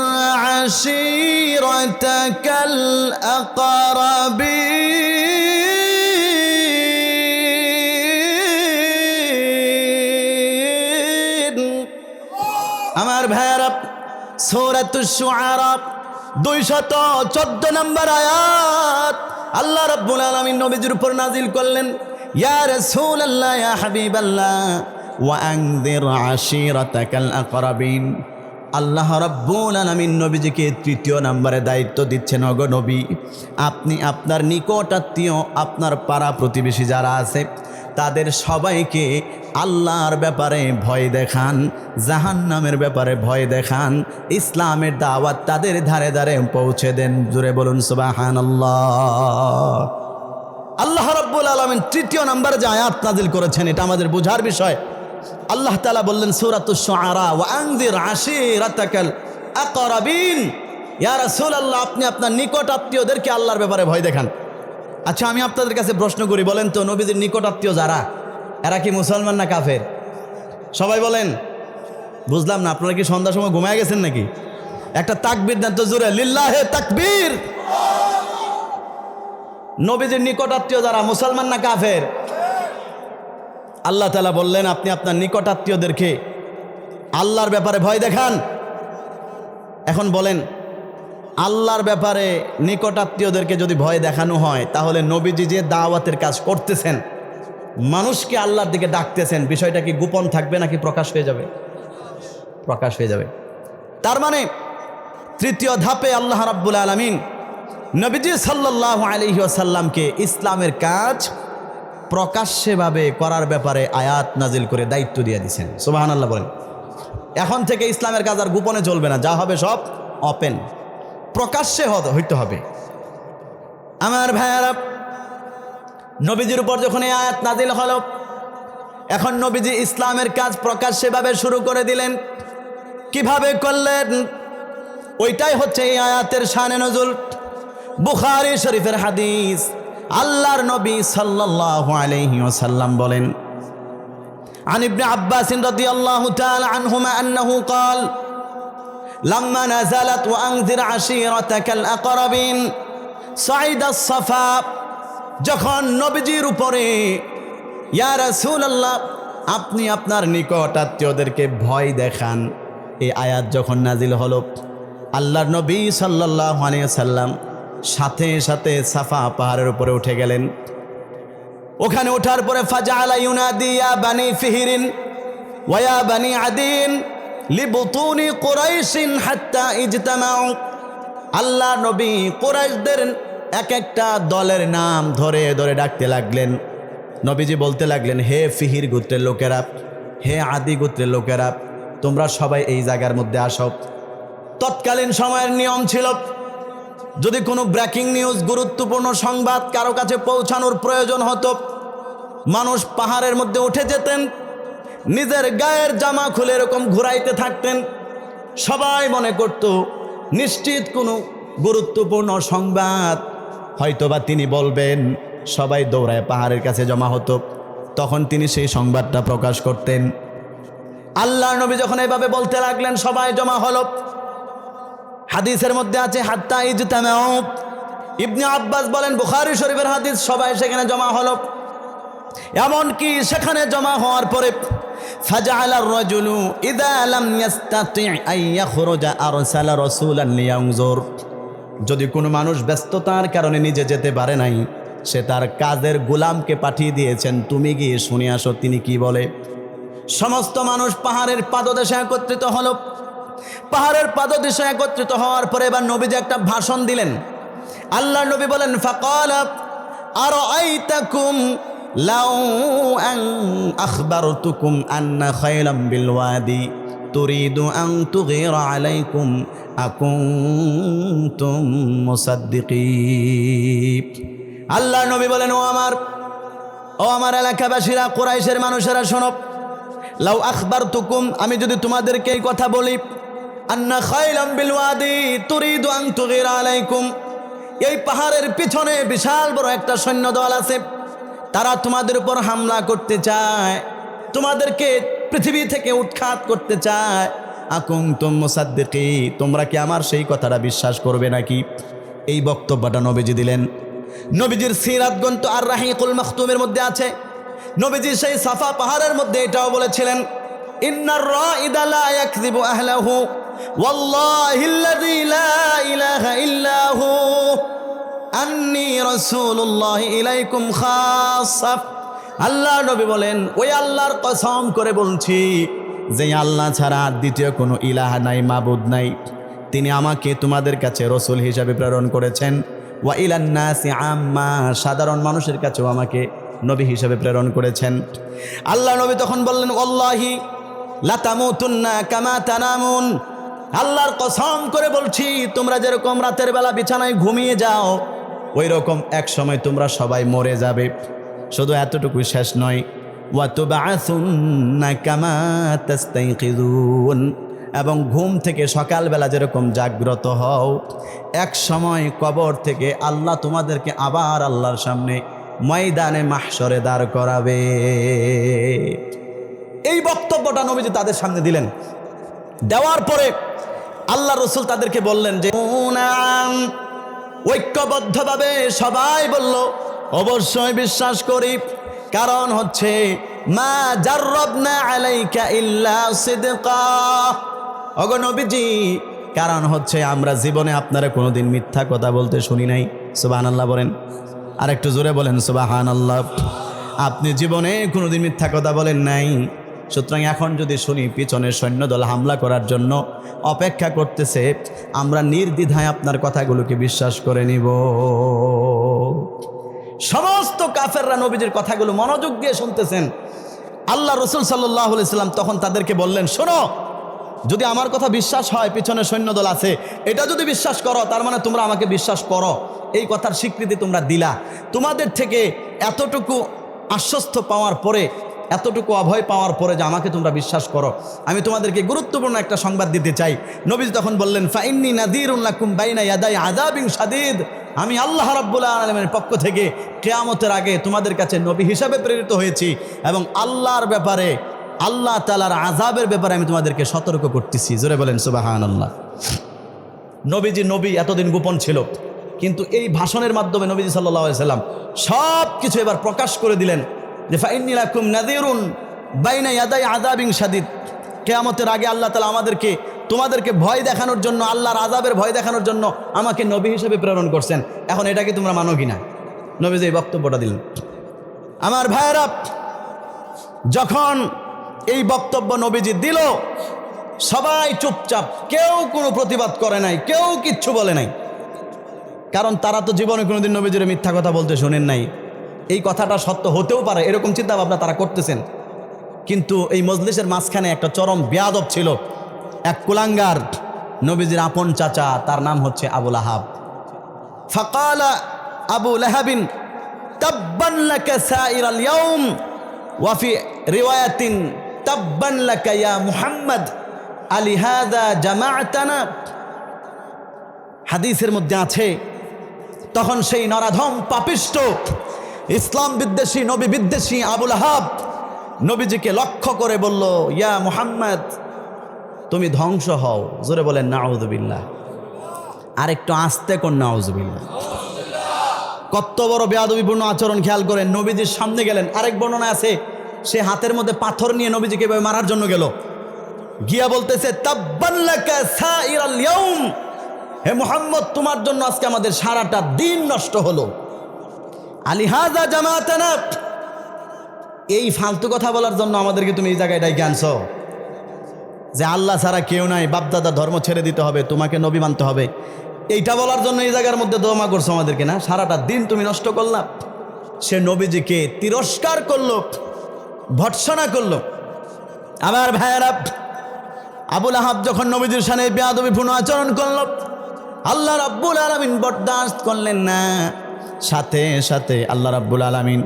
S1: عشيرتك الأقربين। আমার ভাইরা, সূরাতুশ শুআরা 214 নম্বর আয়াত আল্লাহ রাব্বুল আলামিন নবীজির উপর নাজিল করলেন, ইয়া রাসূলুল্লাহ, ইয়া হাবিবাল্লাহ, ওয়ানযির আশীরাতাকাল আকরাবিন। আল্লাহ রাব্বুল আলামিন নবীজিকে তৃতীয় নম্বরে দায়িত্ব দিচ্ছেন, ওগো নবী, আপনি আপনার নিকট আত্মীয়, আপনার পাড়া প্রতিবেশী যারা আছে তাদের সবাইকে আল্লাহর ব্যাপারে ভয় দেখান, জাহান্নামের ব্যাপারে ভয় দেখান, ইসলামের দাওয়াত তাদের ধারে ধারে পৌঁছে দেন। জুড়ে বলুন সুবহানাল্লাহ। আল্লাহ রাব্বুল আলামিন তৃতীয় নম্বরে যে আয়াত নাজিল করেছেন, এটা আমাদের বোঝার বিষয়। আল্লাহ তাআলা বললেন সূরাতুশ শুআরা, ওয়া আনযির আশীরাতাকাল আকরাবিন। ইয়া রাসূলুল্লাহ, আপনি আপনার নিকট আত্মীয়দেরকে আল্লাহর ব্যাপারে ভয় দেখান। আচ্ছা, আমি আপনাদের কাছে প্রশ্ন করি, বলেন তো নবীজির নিকট আত্মীয় যারা, এরা কি মুসলমান না কাফের? সবাই বলেন। বুঝলাম না, আপনারা কি সন্ধ্যার সময় ঘুমায় গেছেন নাকি? একটা তাকবীর দেন তো জোরে, লিল্লাহে তাকবীর। নবীজির নিকট আত্মীয় যারা, মুসলমান না কাফের? আল্লাহ তাআলা বললেন আপনি আপনার নিকট আত্মীয়দেরকে আল্লাহর ব্যাপারে ভয় দেখান। এখন বলেন, আল্লাহর ব্যাপারে নিকট আত্মীয়দেরকে যদি ভয় দেখানো হয়, তাহলে নবীজি যে দাওয়াতের কাজ করতেছেন, মানুষকে আল্লাহর দিকে ডাকতেছেন, বিষয়টা কি গোপন থাকবে নাকি প্রকাশ হয়ে যাবে? প্রকাশ হয়ে যাবে। তার মানে তৃতীয় ধাপে আল্লাহ রাব্বুল আলামিন নবীজি সাল্লাল্লাহু আলাইহি ওয়াসাল্লামকে ইসলামের কাজ প্রকাশ্যভাবে করার ব্যাপারে আয়াত নাজিল করে দায়িত্ব দিয়ে দিয়েছেন। সুবহানাল্লাহ বলেন। এখন থেকে ইসলামের কাজ আর গোপনে চলবে না, যা হবে সব ওপেন, প্রকাশ্যে হইতে হবে। আমার ভাইয়ারা, নবীজির উপর যখন এই আয়াত নাজিল হলো, এখন নবীজি ইসলামের কাজ প্রকাশ্যভাবে শুরু করে দিলেন। কিভাবে করলেন? ওইটাই হচ্ছে এই আয়াতের শানে নজুল। বুখারী শরীফের হাদিস, আল্লাহর নবী সাল্লাল্লাহু আলাইহি ওয়াসাল্লাম বলেন, عن ابن عباس رضي الله تعالى عنهما أنه قال لما نزلت وأنذر عشيرتك الأقربين صعد الصفا, যখন নবীজির উপরে ইয়া রাসূলুল্লাহ আপনি আপনার নিকট আত্মীয়দেরকে ভয় দেখান, এই আয়াত যখন নাজিল হলো, আল্লাহর নবী সাল্লাল্লাহু আলাইহি ওয়াসাল্লাম সাথে সাথে সাফা পাহাড়ের উপরে উঠে গেলেন। ওখানে ওঠার পরে ফাজআলা ইউনাদি ইয়া বানি ফিহরিন ওয়া ইয়া বানি আদিন লিবুতুনি কুরাইশিন হাত্তা ইজতামাউ। আল্লাহ নবী কুরাইশদের এক একটা দলের নাম ধরে ধরে ডাকতে লাগলেন। নবীজি বলতে লাগলেন, হে ফিহির গোত্রের লোকেরা, হে আদি গোত্রের লোকেরা, তোমরা সবাই এই জায়গার মধ্যে আসো। তৎকালীন সময়ের নিয়ম ছিল, যদি কোনো ব্রেকিং নিউজ, গুরুত্বপূর্ণ সংবাদ কারো কাছে পৌঁছানোর প্রয়োজন হতো, মানুষ পাহাড়ের মধ্যে উঠে যেতেন, নিজের গায়ের জামা খুলে এরকম ঘুরাইতে থাকতেন। সবাই মনে করত নিশ্চিত কোনো গুরুত্বপূর্ণ সংবাদ হয়তোবা তিনি বলবেন। সবাই দৌড়ায় পাহাড়ের কাছে জমা হতো, তখন তিনি সেই সংবাদটা প্রকাশ করতেন। আল্লাহর নবী যখন এভাবে বলতে লাগলেন, সবাই জমা হলো। হাদিসের মধ্যে আছে হাত্তা ইজতামাউ। ইবনে আব্বাস বলেন, বুখারী শরীফের হাদিস, সবাই সেখানে জমা হলো। এমনকি সেখানে জমা হওয়ার পরে ফাজআলা আর-রাজুলু ইযা লাম ইস্তাতি' আন ইয়াখরুজা আরসালা রাসূলান লিয়ানজুর। যদি কোনো মানুষ ব্যস্ততার কারণে নিজে যেতে পারে নাই, সে তার কাজের গোলামকে পাঠিয়ে দিয়েছেন, তুমি গিয়ে শুনে আসো তিনি কি বলে। সমস্ত মানুষ পাহাড়ের পাদদেশে একত্রিত হলো। পাহাড়ের পাদদেশে একত্রিত হওয়ার পরে এবার নবীজি একটা ভাষণ দিলেন। আল্লাহর নবী বলেন, ফাকালা আরাআইতাকুম লাউ আন আখবারতুকুম আন্না খায়লাম বিল ওয়াদি তুরিদু আন তুগীরা আলাইকুম আকুনতুম মুসাদ্দিকিন। আল্লাহর নবী বলেন, ও আমার এলাকাবাসীরা, কুরাইশের মানুষেরা শোনো, লাউ আখবারতুকুম, আমি যদি তোমাদেরকে এই কথা বলি, আন্না খায়লাম বিল ওয়াদি তুরিদু আন তুগীরা আলাইকুম, এই পাহাড়ের পিছনে বিশাল বড় একটা সৈন্যদল আছে, তারা তোমাদের উপর হামলা করতে চায়, তোমাদেরকে পৃথিবী থেকে উৎখাত করতে চায়, আকুনতুম মুসাদ্দিকিন, তোমরা কি আমার সেই কথাটা বিশ্বাস করবে নাকি? এই বক্তব্যটা নবীজি দিলেন। নবীজির সিরাত গ্রন্থ আর রাহিকুল মাখতুমের মধ্যে আছে, নবীজি সেই সাফা পাহাড়ের মধ্যে এটাও বলেছিলেন, ইন্নার রাইদা লা ইয়াকযিবু আহলাহু ওয়াল্লাহিল্লাযী লা ইলাহা ইল্লা হু আন্নী রাসূলুল্লাহি ইলাইকুম খাসসা। আল্লাহ নবী বলেন, ওই আল্লাহর কসম করে বলছি, যে আল্লাহ ছাড়া দ্বিতীয় কোনো ইলাহ নাই, মাবুদ নাই, তিনি আমাকে তোমাদের কাছে রসুল হিসাবে প্রেরণ করেছেন। ওয়া ইলান নাসি আম্মা, সাধারণ মানুষের কাছেও আমাকে নবী হিসেবে প্রেরণ করেছেন। আল্লাহ নবী তখন বললেন, ওয়াল্লাহি লা তামুতুন্না কামা তানামুন, আল্লাহর কসম করে বলছি তোমরা যেরকম রাতের বেলা বিছানায় ঘুমিয়ে যাও ওই রকম এক সময় তোমরা সবাই মরে যাবে। শুধু এতটুকু শেষ নয়, ওয়া তুবআসুন্না কামা তাস্তাইকিযুন, এবং ঘুম থেকে সকালবেলা যেরকম জাগ্রত হও এক সময় কবর থেকে আল্লাহ তোমাদেরকে আবার আল্লাহর সামনে ময়দানে মাহশরে দাঁড় করাবে। এই বক্তব্যটা নবীজি তাদের সামনে দিলেন। দেওয়ার পরে আল্লাহ রসুল তাদেরকে বললেন যে ঐক্যবদ্ধভাবে সবাই বলল, অবশ্যই বিশ্বাস করি, কারণ হচ্ছে মা জাররাবনা আলাইকা ইল্লা সিদকা, ওগো নবীজি, কারণ হচ্ছে আমরা জীবনে আপনারা কোনোদিন মিথ্যা কথা বলতে শুনি নাই। সুবহানাল্লাহ বলেন, আর একটু জোরে বলেন সুবহানাল্লাহ। আপনি জীবনে কোনোদিন মিথ্যা কথা বলেন নাই, সুতরাং এখন যদি শুনি পিছনের সৈন্যদল হামলা করার জন্য অপেক্ষা করতেছে, আমরা নির্দ্বিধায় আপনার কথাগুলোকে বিশ্বাস করে নিব। সমস্ত কাফেররা নবীজির কথাগুলো মনোযোগ দিয়ে শুনতেছেন। আল্লাহ রসুল সাল্লাল্লাহু আলাইহি সাল্লাম তখন তাদেরকে বললেন, শোনো, যদি আমার কথা বিশ্বাস হয় পিছনে সৈন্যদল আছে, এটা যদি বিশ্বাস করো তার মানে তোমরা আমাকে বিশ্বাস করো, এই কথার স্বীকৃতি তোমরা দিলা। তোমাদের থেকে এতটুকু আশ্বস্ত পাওয়ার পরে, এতটুকু অভয় পাওয়ার পরে যে আমাকে তোমরা বিশ্বাস করো, আমি তোমাদেরকে গুরুত্বপূর্ণ একটা সংবাদ দিতে চাই। নবীজি তখন বললেন, ফাইন্নী নাযীরুন লাকুম বাইনা ইয়াদাই আযাবিন শাদীদ, আমি আল্লাহ রাব্বুল আলামিনের পক্ষ থেকে কিয়ামতের আগে তোমাদের কাছে নবী হিসাবে প্রেরিত হয়েছি এবং আল্লাহর ব্যাপারে, আল্লাহ তাআলার আযাবের ব্যাপারে আমি তোমাদেরকে সতর্ক করতেছি। জোরে বলেন সুবহানাল্লাহ। নবীজি নবী এতদিন গোপন ছিল, কিন্তু এই ভাষণের মাধ্যমে নবীজি সাল্লাল্লাহু আলাইহি সাল্লাম সব কিছু এবার প্রকাশ করে দিলেন যে ফাইন্নী লাকুম নাযীরুন বাইনা ইয়াদাই আযাবিন শাদীদ, কিয়ামতের আগে আল্লাহ তাআলা আমাদেরকে, তোমাদেরকে ভয় দেখানোর জন্য, আল্লাহর আযাবের ভয় দেখানোর জন্য আমাকে নবী হিসেবে প্রেরণ করছেন। এখন এটা কি তোমরা মানো কিনা? নবীজি এই বক্তব্যটা দিলেন। আমার ভাইয়েরা, যখন এই বক্তব্য নবীজি দিল, সবাই চুপচাপ, কেউ কোনো প্রতিবাদ করে নাই, কেউ কিচ্ছু বলে নাই, কারণ তারা তো জীবনে কোনোদিন নবীজির মিথ্যা কথা বলতে শোনেন নাই। এই কথাটা সত্য হতেও পারে এরকম চিন্তা ভাবনা তারা করতেছেন। কিন্তু এই মজলিসের মাঝখানে একটা চরম বেয়াদব ছিল, এক কুলাঙ্গার, নবীজির আপন চাচা, তার নাম হচ্ছে আবু লাহাব। ফাকালা আবু লাহাবিন তাব্বান লাকা সাইরাল ইয়াউম ওয়া ফি রিওয়ায়াতিন তাব্বান লাকা ইয়া মুহাম্মদ আলিহাযা জামাআতানা। হাদিসের মধ্যে আছে, তখন সেই নরাধম পাপিষ্ট ইসলাম বিদ্বেষী, নবী বিদ্বেষী আবু লাহাব নবীজিকে লক্ষ্য করে বলল, ইয়া মুহাম্মদ, তুমি ধ্বংস হও। জোরে বলেন নাউযুবিল্লাহ। আর একটু আস্তে কোন নাউযুবিল্লাহ। কত বড় বেয়াদবিপূর্ণ আচরণ, খেয়াল করেন। নবীজির সামনে গেলেন, আরেক বর্ণনা আছে সে হাতের মধ্যে পাথর নিয়ে নবীজিকে এভাবে মারার জন্য গেল, গিয়া বলতেছে, তাব্বান লাকা সাইরাল ইয়াউম, হে মুহাম্মদ, তোমার জন্য আজকে আমাদের সারাটা দিন নষ্ট হলো। আলিহাযা জামাআতানা, এই ফালতু কথা বলার জন্য আমাদেরকে তুমি এই জায়গায় ডাইকে আনছো যে আল্লাহ ছাড়া কেউ নাই, বাপদাদা ধর্ম ছেড়ে দিতে হবে, তোমাকে নবী মানতে হবে, এইটা বলার জন্য এই জায়গার মধ্যে দোয়া করছো আমাদেরকে, না? সারাটা দিন তুমি নষ্ট করলা। সে নবীজিকে তিরস্কার করলো, ভর্ৎসনা করলো। আমার ভাইয়েরা, আবু লাহাব যখন নবীজির সামনে বেয়াদবিপূর্ণ আচরণ করলো, আল্লাহ রাব্বুল আলামিন বরদাস্ত করলেন না। সাথে সাথে আল্লাহ রাব্বুল আলামিন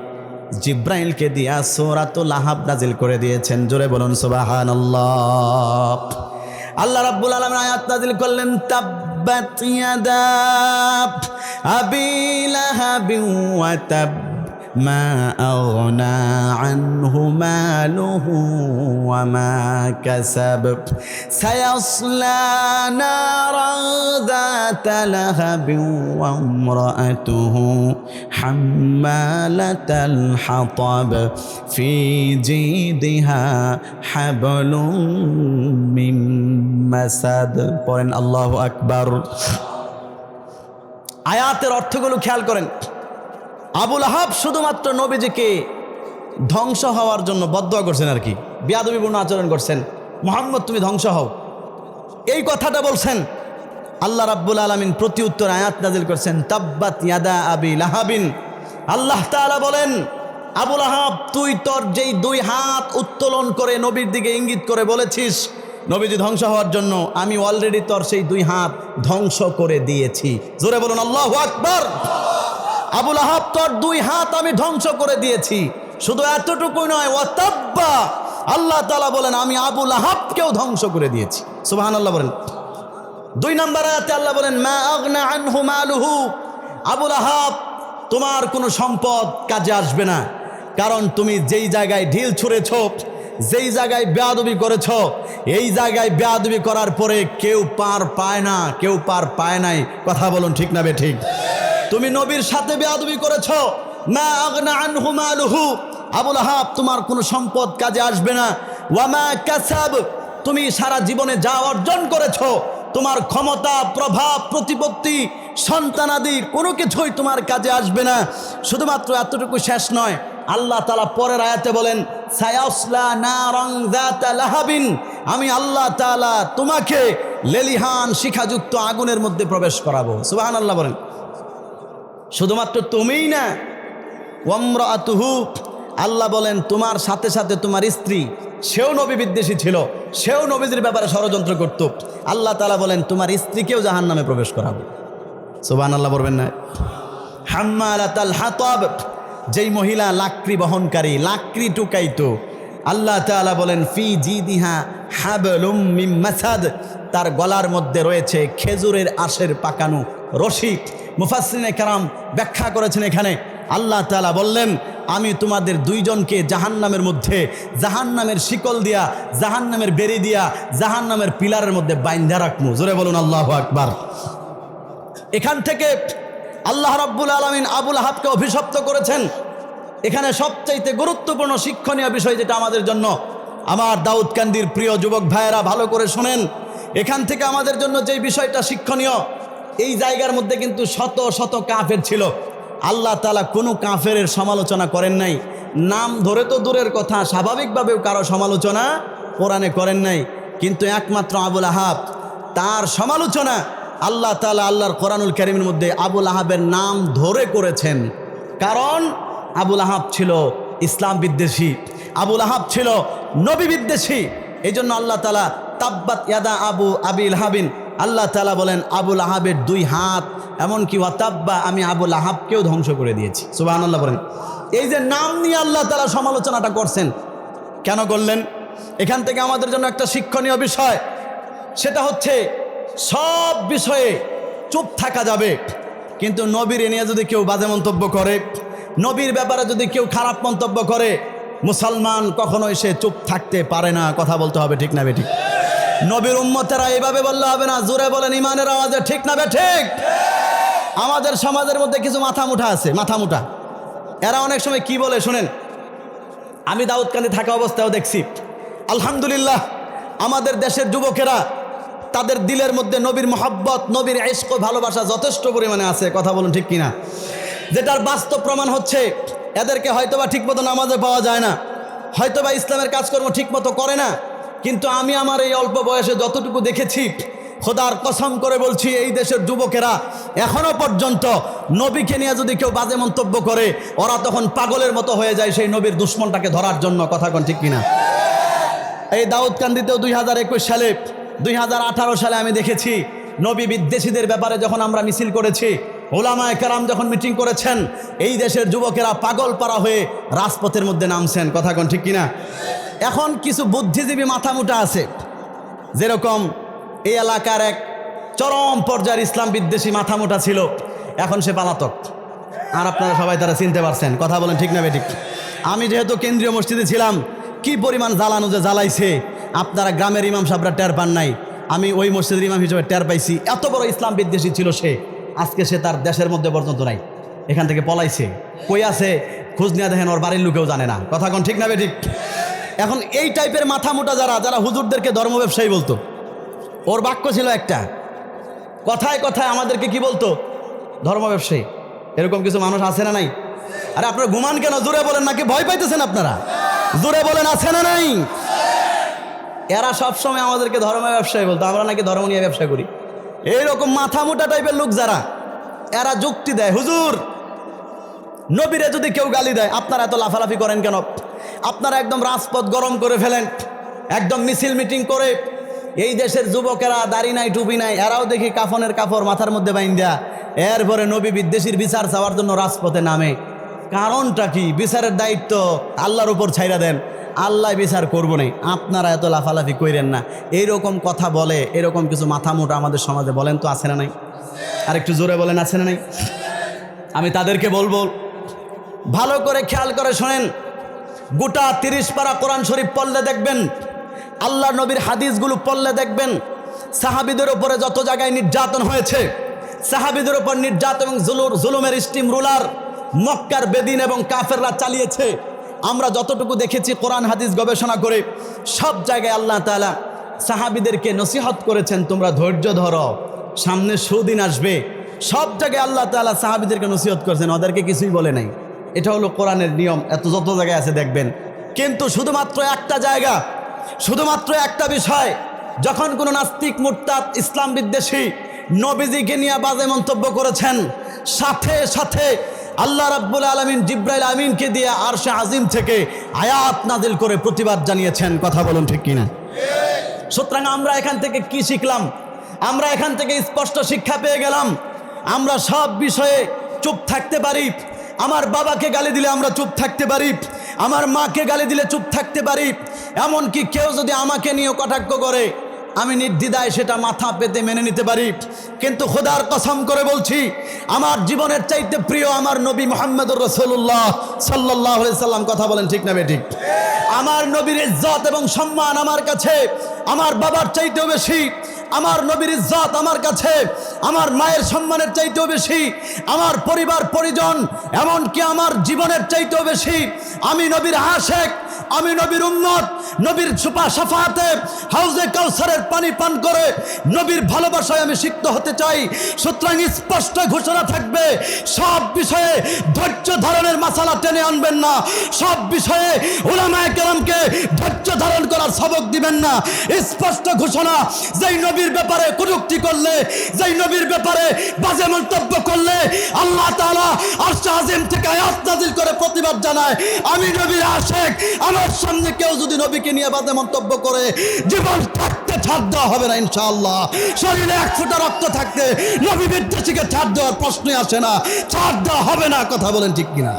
S1: জিব্রাইলকে দিয়া সূরাতুল লাহাব নাজিল করে দিয়েছেন। জোরে বলুন সুবহানাল্লাহ। আল্লাহ রাব্বুল আলামিন আয়াত নাজিল করলেন, তাব্বাত ইয়াদা আবি লাহাবিন ওয়া তাব মা আগনা আনহু মালুহু ওয়া মা কাসাব সায়াসলা নারান যাতা লাহাবিন ওয়া ইমরাআতুহু হাম্মালাতাল হাতাব ফি জিদিহা হাবলুম মিন মাসাদ। পড়েন আল্লাহু আকবার। আয়াতের অর্থগুলো খেয়াল করেন। আবু লাহাব শুধুমাত্র নবীজিকে ধ্বংস হওয়ার জন্য বদদোয়া করছেন, আর কি বেয়াদবিপূর্ণ আচরণ করছেন, মুহাম্মদ তুমি ধ্বংস হও, এই কথাটা বলছেন। আল্লাহ রাব্বুল আলামিন প্রতি উত্তর আয়াত নাজিল করছেন, তাব্বাত ইয়াদা আবি লাহাবিন। আল্লাহ তাআলা বলেন, আবুল আহাব, তুই তোর যেই দুই হাত উত্তোলন করে নবীর দিকে ইঙ্গিত করে বলেছিস নবীজি ধ্বংস হওয়ার জন্য, আমি অলরেডি তোর সেই দুই হাত ধ্বংস করে দিয়েছি। জোরে বলুন আল্লাহু আকবার। আবুল আহাব, তোর দুই হাত আমি ধ্বংস করে দিয়েছি। শুধু এতটুকুই নয়, ওয়াতাব্বা, আল্লাহ তাআলা বলেন আমি আবুল আহাবকেও ধ্বংস করে দিয়েছি। সুবহানাল্লাহ বলেন। 2 নম্বর আয়াতে আল্লাহ বলেন মা আগনা আনহু মালুহু, আবুল আহাব তোমার কোনো সম্পদ কাজে আসবে না, কারণ তুমি যেই জায়গায় ঢিল ছুঁড়েছ, যেই জায়গায় বেয়াদবি করেছ, এই জায়গায় বেয়াদবি করার পরে কেউ পার পায় না, কেউ পার পায় নাই। কথা বলুন ঠিক না বেঠিক? তুমি নবীর সাথে বেয়াদবি করেছ। মা আগনা আনহু মালুহু, আবুল আহাব তোমার কোনো সম্পদ কাজে আসবে না। ওয়ামা কাসাব, তুমি সারা জীবনে যা অর্জন করেছ, তোমার ক্ষমতা, প্রভাব, প্রতিপত্তি, সন্তানাদি কোনো কিছুই তোমার কাজে আসবে না। শুধুমাত্র এতটুকু শেষ নয়, আল্লাহ তাআলা পরের আয়াতে বলেন সায়াসলা নারান যাতা লাহাবিন, আমি আল্লাহ তাআলা তোমাকে লেলিহান শিখাযুক্ত আগুনের মধ্যে প্রবেশ করাবো। সুবহানাল্লাহ বলেন। শুধুমাত্র তুমিই না, ওয়ামরাতুহু, আল্লাহ বলেন তোমার সাথে সাথে তোমার স্ত্রী, সেও নবী বিদ্বেষী ছিল, সেও নবীদের ব্যাপারে ষড়যন্ত্র করত। আল্লাহ তাআলা বলেন তোমার স্ত্রীকেও জাহান্নামে প্রবেশ করাবো। সুবহানাল্লাহ বলবেন না? হাম্মালাতাল হাতাব, যেই মহিলা লাকড়ি বহনকারী, লাকড়ি টুকাইতো, আল্লাহ তাআলা বলেন ফি জিদিহা হাবলুম মিন মাসাদ, তার গলার মধ্যে রয়েছে খেজুরের আঁশের পাকানো রশি। মুফাসসিরিনে কেরাম ব্যাখ্যা করেছেন এখানে আল্লাহ তাআলা বললেন আমি তোমাদের দুইজনকে জাহান্নামের মধ্যে, জাহান্নামের শিকল দিয়া, জাহান্নামের বেড়ি দিয়া, জাহান্নামের পিলারের মধ্যে বাইন্ধা রাখবো। জোরে বলুন আল্লাহু আকবার। এখান থেকে আল্লাহ রাব্বুল আলামিন আবুল আহাবকে অভিশপ্ত করেছেন। এখানে সবচাইতে গুরুত্বপূর্ণ শিক্ষণীয় বিষয় যেটা আমাদের জন্য, আমার দাউদকান্দির প্রিয় যুবক ভাইয়েরা ভালো করে শুনেন, এখান থেকে আমাদের জন্য যেই বিষয়টা শিক্ষণীয়, এই জায়গার মধ্যে কিন্তু শত শত কাফের ছিল। আল্লাহ তাআলা কোনো কাফের সমালোচনা করেন নাই। নাম ধরে তো দূরের কথা, স্বাভাবিকভাবেও কারো সমালোচনা কোরআনে করেন নাই। কিন্তু একমাত্র আবুল আহাব, তার সমালোচনা আল্লাহ তাআলা আল্লাহর কোরআনুল কারীমের মধ্যে আবুল আহাবের নাম ধরে করেছেন। কারণ আবুল আহাব ছিল ইসলাম বিদ্বেষী, আবুল আহাব ছিল নবী বিদ্বেষী। এই জন্য আল্লাহ তাআলা তাব্বাত ইয়াদা আবু আবিল হাবিন, আল্লাহ তাআলা বলেন আবুল আহাবের দুই হাত, এমনকি ওয়াতাব্বা, আমি আবুল আহাবকেও ধ্বংস করে দিয়েছি। সুবহানাল্লাহ বলেন। এই যে নাম নিয়ে আল্লাহ তাআলা সমালোচনাটা করছেন, কেন করলেন? এখান থেকে আমাদের জন্য একটা শিক্ষণীয় বিষয়, সেটা হচ্ছে সব বিষয়ে চুপ থাকা যাবে, কিন্তু নবীর নিয়ে যদি কেউ বাজে মন্তব্য করে, নবীর ব্যাপারে যদি কেউ খারাপ মন্তব্য করে, মুসলমান কখনোই সে চুপ থাকতে পারে না। কথা বলতে হবে ঠিক না বেঠিক? নবীর উম্মতেরা এইভাবে বললে হবে না। জোরে বলেন ইমানের আওয়াজে ঠিক না বেঠিক? আমাদের সমাজের মধ্যে কিছু মাথা মুঠা আছে, মাথা মুঠা। এরা অনেক সময় কি বলে শোনেন, আমি দাউদকান্দি থাকা অবস্থায়ও দেখছি, আলহামদুলিল্লাহ আমাদের দেশের যুবকেরা, তাদের দিলের মধ্যে নবীর মহব্বত, নবীর ইশক, ভালোবাসা যথেষ্ট পরিমাণে আছে। কথা বলুন ঠিক কিনা? যেটার বাস্তব প্রমাণ হচ্ছে এদেরকে হয়তোবা ঠিকমতো নামাজে পাওয়া যায় না, হয়তোবা ইসলামের কাজকর্ম ঠিকমতো করে না, কিন্তু আমি আমার এই অল্প বয়সে যতটুকু দেখেছি, খোদার কসম করে বলছি, এই দেশের যুবকেরা এখনো পর্যন্ত নবীকে নিয়ে যদি কেউ বাজে মন্তব্য করে, ওরা তখন পাগলের মতো হয়ে যায় সেই নবীর দুশ্মনটাকে ধরার জন্য। কথা কোন ঠিক কিনা? এই দাউদকান্দিতেও 2021 সালে, 2018 সালে আমি দেখেছি নবী বিদ্বেষীদের ব্যাপারে যখন আমরা মিছিল করেছি, ওলামায়ে কেরাম যখন মিটিং করেছেন, এই দেশের যুবকেরা পাগল পারা হয়ে রাজপথের মধ্যে নামছেন। কথা কোন ঠিক কিনা? এখন কিছু বুদ্ধিজীবী মাথামুটা আছে, যেরকম এই এলাকার এক চরম পর্যায়ের ইসলাম বিদ্বেষী মাথামুটা ছিল, এখন সে পালাতক। আর আপনারা সবাই তারা চিনতে পারছেন। কথা বলেন ঠিক না বেঠিক? আমি যেহেতু কেন্দ্রীয় মসজিদে ছিলাম, কি পরিমাণ জ্বালানো যে জ্বালাইছে, আপনারা গ্রামের ইমাম সাহেবরা টের পান নাই, আমি ওই মসজিদের ইমাম হিসেবে টের পাইছি। এত বড় ইসলাম বিদ্বেষী ছিল সে, আজকে সে তার দেশের মধ্যে পর্যন্ত নাই, এখান থেকে পলাইছে। কই আছে খোঁজ নিয়ে দেখেন, ওর বাড়ির লোকেও জানে না। কথা কোন ঠিক না বেঠিক? এখন এই টাইপের মাথা মোটা যারা হুজুরদেরকে ধর্ম ব্যবসায়ী বলতো, ওর বাক্য ছিল একটা, কথায় কথায় আমাদেরকে কি বলতো? ধর্ম ব্যবসায়ী। এরকম কিছু মানুষ আছে না নাই? আরে আপনারা ঘুমান কেন? জোরে বলেন, নাকি ভয় পাইতেছেন আপনারা? জোরে বলেন, আছে না নাই? এরা সবসময় আমাদেরকে ধর্ম ব্যবসায়ী বলতো, আমরা নাকি ধর্ম নিয়ে ব্যবসা করি। এইরকম মাথা মোটা টাইপের লোক যারা, এরা যুক্তি দেয়, হুজুর নবীরে যদি কেউ গালি দেয় আপনারা এত লাফালাফি করেন কেন? আপনারা একদম রাজপথ গরম করে ফেলেন, একদম মিছিল মিটিং করে। এই দেশের যুবকেরা দাড়ি নাই টুপি নাই, এরাও দেখি কাফনের কাপড় মাথার মধ্যে বাইন্দা, এরপরে নবী বিদ্বেষীর বিচার চাওয়ার জন্য রাজপথে নামে। কারণটা কি? বিচারের দায়িত্ব আল্লাহর উপর ছাইরা দেন, আল্লাহ বিচার করবো না। আপনারা এত লাফালাফি কইরেন না। এইরকম কথা বলে, এরকম কিছু মাথা মোটা আমাদের সমাজে বলেন তো আছে না নাই? আর একটু জোরে বলেন, আছে না নাই? আমি তাদেরকে বলবো, ভালো করে খেয়াল করে শোনেন। গোটা 30 পারা কোরআন শরীফ পড়লে দেখবেন, আল্লাহ নবীর হাদিসগুলো পড়লে দেখবেন, সাহাবীদের উপরে যত জায়গায় নির্যাতন হয়েছে, সাহাবীদের উপর নির্যাতন এবং জুলুমের স্টিম রুলার মক্কার বেদিন এবং কাফেররা চালিয়েছে। আমরা যতটুকু দেখেছি কোরআন হাদিস গবেষণা করে, সব জায়গায় আল্লাহ তাআলা সাহাবীদেরকে নসিহত করেছেন, তোমরা ধৈর্য ধরো, সামনে সুদিন আসবে। সব জায়গায় আল্লাহ তাআলা সাহাবীদেরকে নসিহত করেছেন, ওদেরকে কিছুই বলে নাই। এটা হলো কোরআনের নিয়ম, যত জায়গায় আছে দেখবেন। কিন্তু শুধুমাত্র একটা জায়গা, শুধুমাত্র একটা বিষয়, যখন কোনো নাস্তিক মুরতাদ ইসলাম বিদ্বেষী নবীজিকে নিয়ে বাজে মন্তব্য করেছেন, সাথে সাথে আল্লাহ রাব্বুল আলামিন জিব্রাইল আমিনকে দিয়ে আরশে আজিম থেকে আয়াত নাজিল করে প্রতিবাদ জানিয়েছেন। কথা বলুন ঠিক কিনা? সুতরাং আমরা এখান থেকে কি শিখলাম? আমরা এখান থেকে স্পষ্ট শিক্ষা পেয়ে গেলাম, আমরা সব বিষয়ে চুপ থাকতে পারি। আমার বাবাকে গালি দিলে আমরা চুপ থাকতে পারি, আমার মাকে গালি দিলে চুপ থাকতে পারি। এমনকি কেউ যদি আমাকে নিয়ে কটাক্ষ করে, আমি নির্দ্বিধায় সেটা মাথা পেতে মেনে নিতে পারি। কিন্তু খোদার কসম করে বলছি, আমার জীবনের চাইতে প্রিয় আমার নবী মুহাম্মদুর রাসূলুল্লাহ সাল্লাল্লাহু আলাইহি সাল্লাম। কথা বলেন ঠিক না বেঠিক? আমার নবীর ইজ্জত এবং সম্মান আমার কাছে আমার বাবার চাইতেও বেশি। আমার নবীর ইজ্জত আমার কাছে আমার মায়ের সম্মানের চাইতেও বেশি, আমার পরিবার পরিজন এমনকি আমার জীবনের চাইতেও বেশি। আমি নবীর আশিক, আমি নবীর উম্মত, নবীর শাফাআতে হাউজে কাউসারের পানি পান করে নবীর ভালোবাসায় আমি সিক্ত হতে চাই। সুতরাং স্পষ্ট ঘোষণা থাকবে, সব বিষয়ে ধৈর্য ধারণের মাসালা টেনে আনবেন না, সব বিষয়ে উলামায়ে কেরামকে ধৈর্য ধারণ করার সবক দিবেন না। স্পষ্ট ঘোষণা, যেই নবীর ব্যাপারে কটূক্তি করলে, যেই নবীর ব্যাপারে বাজে মন্তব্য করলে, আল্লাহ তাআলা আরশ আজিম থেকে আয়াত নাযিল করে প্রতিবাদ জানায়, আমি নবীর আশিক, আমার সামনে কেউ যদি নবীকে নিয়ে বাজে মন্তব্য করে, জীবন থাকতে ছাড় দেওয়া হবে না ইনশাআল্লাহ। শরীরে এক ফোঁটা রক্ত থাকতে নবী বিদ্বেষীকে ছাড় দেওয়ার প্রশ্নই আসে না, ছাড় দেওয়া হবে না। কথা বলেন ঠিক কিনা?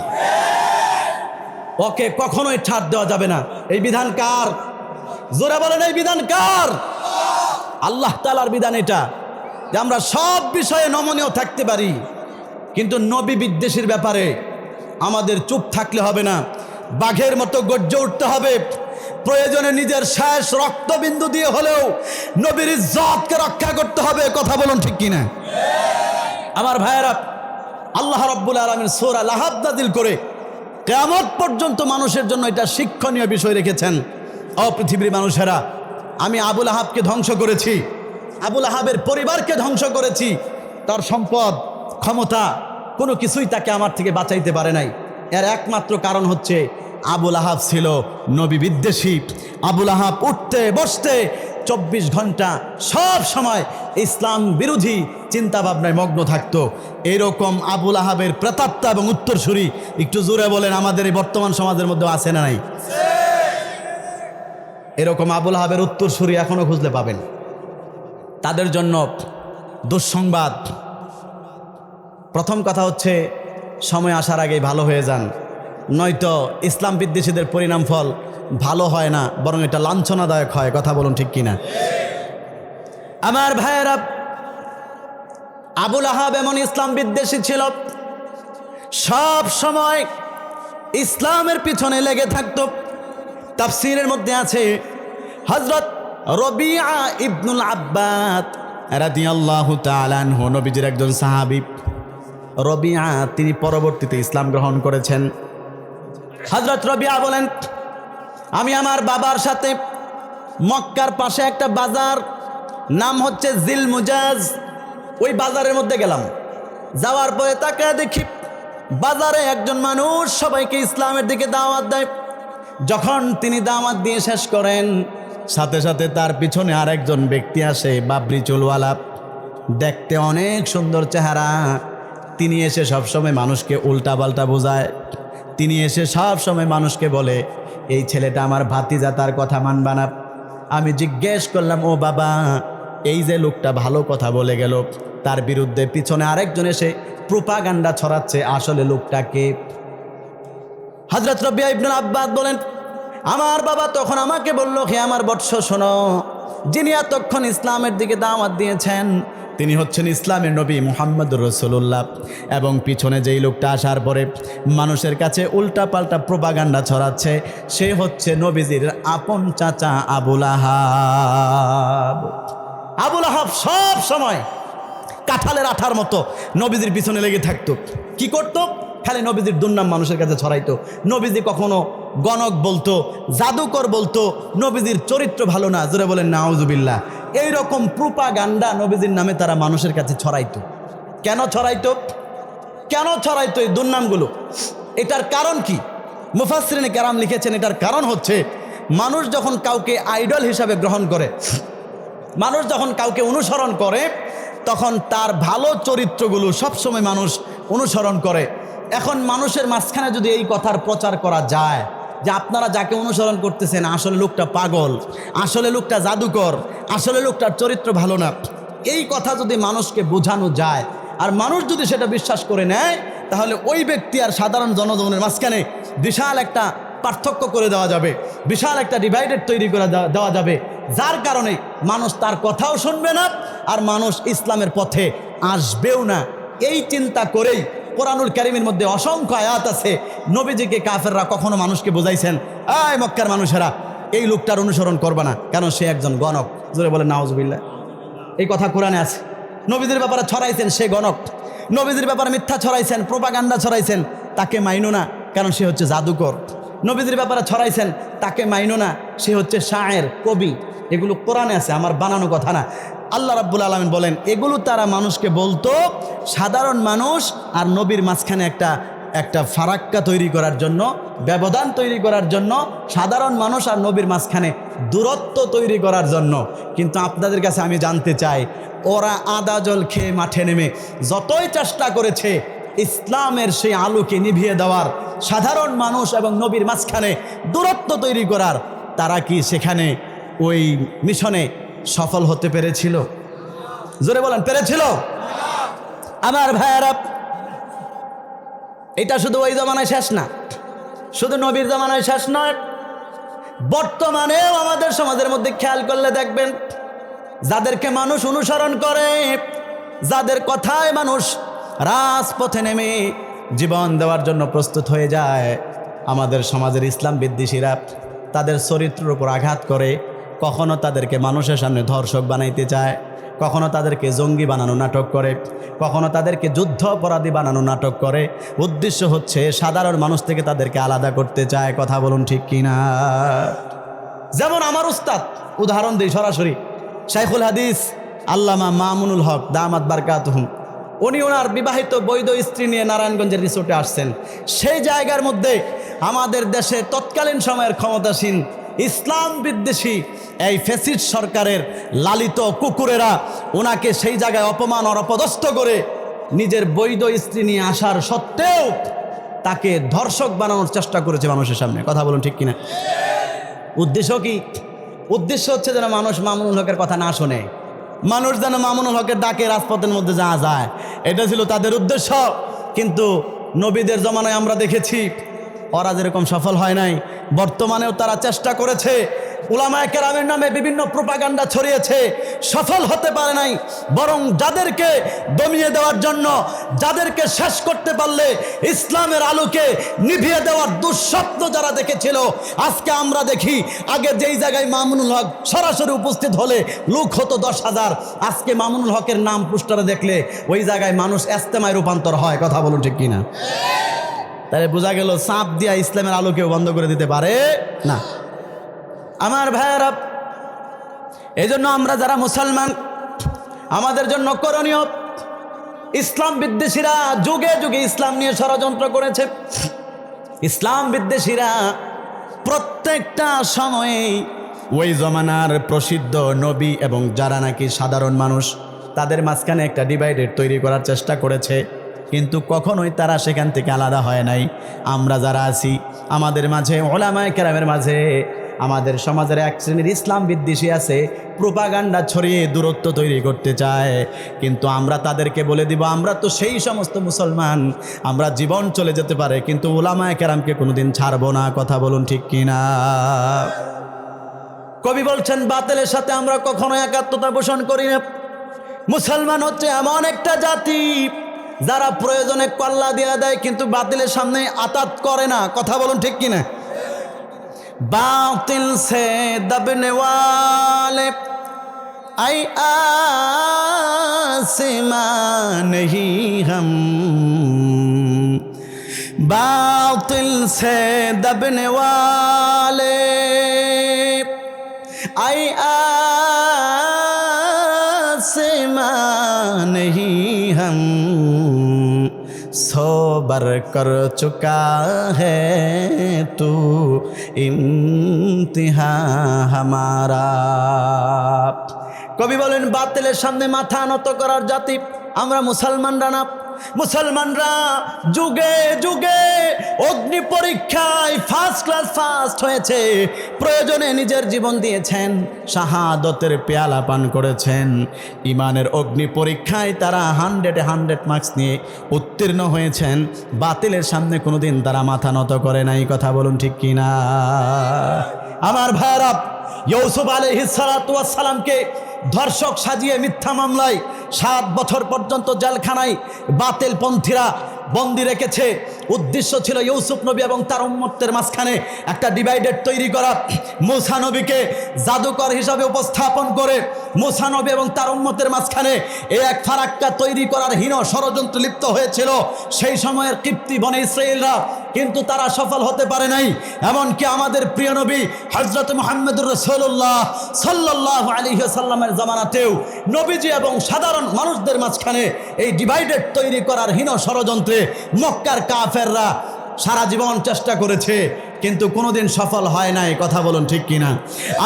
S1: ওকে কখনোই ছাড় দেওয়া যাবে না। এই বিধান কার? জোরে বলেন, এই বিধান কার? আল্লাহ তাআলার বিধান এটা, যে আমরা সব বিষয়ে নমনীয় থাকতে পারি, কিন্তু নবী বিদ্বেষীর ব্যাপারে আমাদের চুপ থাকলে হবে না, বাঘের মতো গর্জে উঠতে হবে। প্রয়োজনে নিজের শেষ রক্তবিন্দু দিয়ে হলেও নবীর ইজ্জতকে রক্ষা করতে হবে। কথা বলুন ঠিক কিনা? আমার ভাইয়েরা, আল্লাহ রাব্বুল আলামিন সূরা লাহাব নাযিল করে কিয়ামত পর্যন্ত মানুষের জন্য এটা শিক্ষণীয় বিষয় রেখেছেন। ও পৃথিবীর মানুষেরা, আমি আবুল আহাবকে ধ্বংস করেছি, আবুল আহাবের পরিবারকে ধ্বংস করেছি, তার সম্পদ ক্ষমতা কোনো কিছুই তাকে আমার থেকে বাঁচাইতে পারে নাই। এর একমাত্র কারণ হচ্ছে আবুল আহাব ছিল নবী বিদ্বেষী। আবুল আহাব উঠতে বসতে 24 ঘন্টা সব সময় ইসলাম বিরোধী চিন্তা ভাবনায় মগ্ন থাকতো। এরকম আবুল আহাবের প্রেতাত্মা এবং উত্তরসূরি একটু জোরে বলেন, আমাদের এই বর্তমান সমাজের মধ্যে আছে না নাই? এরকম আবুল আহাবের উত্তরসূরি এখনো খুঁজলে পাবেন। তাদের জন্য দুঃসংবাদ। প্রথম কথা হচ্ছে, সময় আসার আগেই ভালো হয়ে যান, নয়তো ইসলাম বিদ্বেষীদের পরিণাম ফল ভালো হয় না, বরং এটা লাঞ্ছনাদায়ক হয়। কথা বলুন ঠিক কিনা? আমার ভাইয়েরা, আবুল আহাব এমন ইসলাম বিদ্বেষী ছিল, সব সময় ইসলামের পিছনে লেগে থাকতো। তাফসীরের মধ্যে আছে, হযরত রবিআ ইবনুল আব্বাদ রাদিয়াল্লাহু তাআলা আনহু, নবীজির একজন সাহাবী। রবিআ তিনি পরবর্তীতে ইসলাম গ্রহণ করেছেন। হযরত রবিআ বলেন, আমি আমার বাবার সাথে মক্কার পাশে একটা বাজার, নাম হচ্ছে জিল মুজাজ, ওই বাজারের মধ্যে গেলাম। যাওয়ার পরে তাকে দেখি বাজারে একজন মানুষ সবাইকে ইসলামের দিকে দাওয়াত দেয়। যখন তিনি দাওয়াত দিয়ে শেষ করেন, সাথে সাথে তার পিছনে আরেকজন ব্যক্তি আসে, বাবরি চুলওয়ালা, দেখতে অনেক সুন্দর চেহারা, তিনি এসে সবসময় মানুষকে উল্টাপাল্টা বোঝায়। তিনি এসে সবসময় মানুষকে বলে এই ছেলেটা আমার ভাতিজা, তার কথা মানবা না। আমি জিজ্ঞেস করলাম, ও বাবা, এই যে লোকটা ভালো কথা বলে গেল, তার বিরুদ্ধে পিছনে আরেকজন এসে প্রোপাগান্ডা ছড়াচ্ছে, আসলে লোকটাকে? হযরত রাবিয়া ইবনে আব্বাস বলেন, আমার বাবা তখন আমাকে বলল, হে আমার বৎস শোনো, যিনি এতক্ষণ ইসলামের দিকে দাওয়াত দিয়েছেন তিনি হচ্ছেন ইসলামের নবী মুহাম্মদুর রাসূলুল্লাহ, এবং পিছনে যেই লোকটা আসার পরে মানুষের কাছে উল্টাপাল্টা প্রোপাগান্ডা ছড়াচ্ছে সে হচ্ছে নবীজির আপন চাচা আবুল আহাব। আবুল আহাব সব সময় কাঁঠালের আঠার মতো নবীজির পিছনে লেগে থাকতো। কি করতো? খালি নবীজির দুর্নাম মানুষের কাছে ছড়াইতো। নবীজি কখনো গণক বলতো, জাদুকর বলতো, নবীজির চরিত্র ভালো না, জোরে বলেন নাউজুবিল্লাহ। এইরকম প্রোপাগান্ডা নবীজির নামে তারা মানুষের কাছে ছড়াইতো। কেন ছড়াইতো? কেন ছড়াইতো এই দুর্নামগুলো? এটার কারণ কি? মুফাসসিরিনে কেরাম লিখেছেন, এটার কারণ হচ্ছে মানুষ যখন কাউকে আইডল হিসাবে গ্রহণ করে, মানুষ যখন কাউকে অনুসরণ করে, তখন তার ভালো চরিত্রগুলো সবসময় মানুষ অনুসরণ করে। এখন মানুষের মাঝখানে যদি এই কথার প্রচার করা যায় যে আপনারা যাকে অনুসরণ করতেছেন আসলে লোকটা পাগল, আসলে লোকটা জাদুকর, আসলে লোকটার চরিত্র ভালো না, এই কথা যদি মানুষকে বোঝানো যায় আর মানুষ যদি সেটা বিশ্বাস করে নেয়, তাহলে ওই ব্যক্তি আর সাধারণ জনগণের মাঝখানে বিশাল একটা পার্থক্য করে দেওয়া যাবে, বিশাল একটা ডিভাইডেড তৈরি করে দেওয়া যাবে, যার কারণে মানুষ তার কথাও শুনবে না আর মানুষ ইসলামের পথে আসবেও না। এই চিন্তা করেই কোরআনুল কারীমের মধ্যে অসংখ্য আয়াত আছে। নবীজিকে কাফেররা কখনো মানুষকে বোঝাইছেন, এই মক্কার মানুষেরা এই লোকটার অনুসরণ করবে না, কারণ সে একজন গণক। জোরে বলেন নাউজুবিল্লাহ। এই কথা কোরআনে আছে। নবীজির ব্যাপারে ছড়াইছেন, সে গণক। নবীজির ব্যাপারে মিথ্যা ছড়াইছেন, প্রোপাগান্ডা ছড়াইছেন, তাকে মাইনো না, কারণ সে হচ্ছে জাদুকর। নবীজির ব্যাপারে ছড়াইছেন, তাকে মাইনো না, সে হচ্ছে শায়ের, কবি। এগুলো কোরআনে আছে, আমার বানানো কথা না। আল্লাহ রাব্বুল আলামিন বলেন, এগুলো তারা মানুষকে বলতো সাধারণ মানুষ আর নবীর মাঝখানে একটা ফারাক্কা তৈরি করার জন্য, ব্যবধান তৈরি করার জন্য, সাধারণ মানুষ আর নবীর মাঝখানে দূরত্ব তৈরি করার জন্য। কিন্তু আপনাদের কাছে আমি জানতে চাই, ওরা আদা জল খেয়ে মাঠে নেমে যতই চেষ্টা করেছে ইসলামের সেই আলোকে নিভিয়ে দেওয়ার, সাধারণ মানুষ এবং নবীর মাঝখানে দূরত্ব তৈরি করার, তারা কি সেখানে ওই মিশনে সফল হতে পেরেছিল? জোরে বলেন, পেরেছিল? আমার ভাইয়েরা, এটা শুধু ওই জমানায় শেষ না, শুধু নবীর জমানায় শেষ নয়, বর্তমানেও আমাদের সমাজের মধ্যে খেয়াল করলে দেখবেন, যাদেরকে মানুষ অনুসরণ করে, যাদের কথায় মানুষ রাজপথে নেমে জীবন দেওয়ার জন্য প্রস্তুত হয়ে যায়, আমাদের সমাজের ইসলাম বিদ্বেষীরা তাদের চরিত্রের উপর আঘাত করে। কখনো তাদেরকে মানুষের সামনে ধর্ষক বানাইতে চায়, কখনো তাদেরকে জঙ্গি বানানো নাটক করে, কখনো তাদেরকে যুদ্ধ অপরাধী বানানো নাটক করে। উদ্দেশ্য হচ্ছে সাধারণ মানুষ থেকে তাদেরকে আলাদা করতে চায়। কথা বলুন ঠিক কিনা? যেমন আমার উস্তাদ, উদাহরণ দিই সরাসরি, শাইখুল হাদিস আল্লামা মামুনুল হক দামাত বারকাতুহুম, উনি ওনার বিবাহিত বৈধ স্ত্রী নিয়ে নারায়ণগঞ্জের রিসোর্টে আসছেন। সেই জায়গার মধ্যে আমাদের দেশে তৎকালীন সময়ের ক্ষমতাসীন ইসলাম বিদ্বেষী এই ফ্যাসিস্ট সরকারের লালিত কুকুরেরা ওনাকে সেই জায়গায় অপমান আর অপদস্থ করে নিজের বৈধ স্ত্রী নিয়ে আসার সত্ত্বেও তাকে ধর্ষক বানানোর চেষ্টা করেছে মানুষের সামনে। কথা বলুন ঠিক কিনা? উদ্দেশ্য কি? উদ্দেশ্য হচ্ছে যেন মানুষ মামুনুল হকের কথা না শোনে, মানুষ যেন মামুনুল হকের ডাকে রাজপথের মধ্যে যাওয়া যায়, এটা ছিল তাদের উদ্দেশ্য। কিন্তু নবীদের জমানায় আমরা দেখেছি ওরা যেরকম সফল হয় নাই, বর্তমানেও তারা চেষ্টা করেছে, উলামায়ে কেরামের নামে বিভিন্ন প্রোপাগান্ডা ছড়িয়েছে, সফল হতে পারে নাই। বরং যাদেরকে দমিয়ে দেওয়ার জন্য, যাদেরকে শেষ করতে পারলে ইসলামের আলোকে নিভিয়ে দেওয়ার দুঃস্বপ্ন যারা দেখেছিল, আজকে আমরা দেখি আগে যেই জায়গায় মামুনুল হক সরাসরি উপস্থিত হলে লোক হতো 10,000, আজকে মামুনুল হকের নাম পোস্টারে দেখলে ওই জায়গায় মানুষ ইজতেমায় রূপান্তর হয়। কথা বলুন ঠিক কিনা? তাহলে বোঝা গেল চাপ দিয়া ইসলামের আলোকেও বন্ধ করে দিতে পারে না। আমার ভাইয়েরা, এই জন্য আমরা যারা মুসলমান, আমাদের জন্য করণীয়, ইসলাম বিদ্বেষীরা যুগে যুগে ইসলাম নিয়ে ষড়যন্ত্র করেছে। ইসলাম বিদ্বেষীরা প্রত্যেকটা সময়ে ওই জমানার প্রসিদ্ধ নবী এবং যারা নাকি সাধারণ মানুষ, তাদের মাঝখানে একটা ডিভাইডেড তৈরি করার চেষ্টা করেছে। কিন্তু কখনোই তারা সেখান থেকে আলাদা হয় নাই। আমরা যারা আছি আমাদের মাঝে, ওলামায়ে কেরামের মাঝে, আমাদের সমাজের এক শ্রেণীর ইসলাম বিদ্বেষী আছে, প্রোপাগান্ডা ছড়িয়ে দূরত্ব তৈরি করতে চায়। কিন্তু আমরা তাদেরকে বলে দিব, আমরা তো সেই সমস্ত মুসলমান, আমরা জীবন চলে যেতে পারে কিন্তু ওলামায়ে কেরামকে কোনোদিন ছাড়বো না। কথা বলুন ঠিক কিনা? কবি বলছেন, বাতিলের সাথে আমরা কখনো একাত্মতা পোষণ করি না। মুসলমান হচ্ছে এমন একটা জাতি যারা প্রয়োজনে কল্লা দিয়ে দেয় কিন্তু বাতিলের সামনে আতাত করে না। কথা বলুন ঠিক কিনা? बातिल से दबने वाले आई आसमां नहीं हम, बातिल से दबने वाले आई आसमां नहीं हम, सोबर कर चुका है तू इम्तिहा हमारा। কবি বলেন, বাতিলের সামনে মাথা নত করার জাতি আমরা মুসলমানরা না। মুসলমানরা যুগে যুগে অগ্নি পরীক্ষায় ফার্স্ট ক্লাস ফার্স্ট হয়েছে, প্রয়োজনে নিজের জীবন দিয়েছেন, শাহাদতের পেয়ালা পান করেছেন। ইমানের অগ্নি পরীক্ষায় তারা 100 মার্কস নিয়ে উত্তীর্ণ হয়েছেন। বাতিলের সামনে কোনোদিন তারা মাথা নত করে নাই। কথা বলুন ঠিক কিনা? আমার ভাইরা, ইউসুফ আলাইহিস সালাতু ওয়াস সালামকে ধর্ষক সাজিয়ে মিথ্যা মামলায় 7 বছর পর্যন্ত জেলখানায় বাতিলপন্থীরা বন্দি রেখেছে। উদ্দেশ্য ছিল ইউসুফ নবী এবং তার উম্মতের মাঝখানে একটা ডিভাইডেড তৈরি করা। মূসা নবীকে জাদুকর হিসাবে উপস্থাপন করে মূসা নবী এবং তার উম্মতের মাঝখানে এই এক ফারাক্কা তৈরি করার হীন ষড়যন্ত্র লিপ্ত হয়েছিল সেই সময়ের কিপ্তি বনে ইসরাইলরা, কিন্তু তারা সফল হতে পারে নাই। এমনকি আমাদের প্রিয় নবী হযরত মুহাম্মদুর রাসূলুল্লাহ সাল্লাল্লাহু আলাইহি ওয়াসাল্লামের জামানাতেও নবীজি এবং সাধারণ মানুষদের মাঝখানে এই ডিভাইডেড তৈরি করার হীন ষড়যন্ত্রে মক্কার কাফেররা সারা জীবন চেষ্টা করেছে কিন্তু কোনোদিন সফল হয় নাই। কথা বলুন ঠিক কিনা?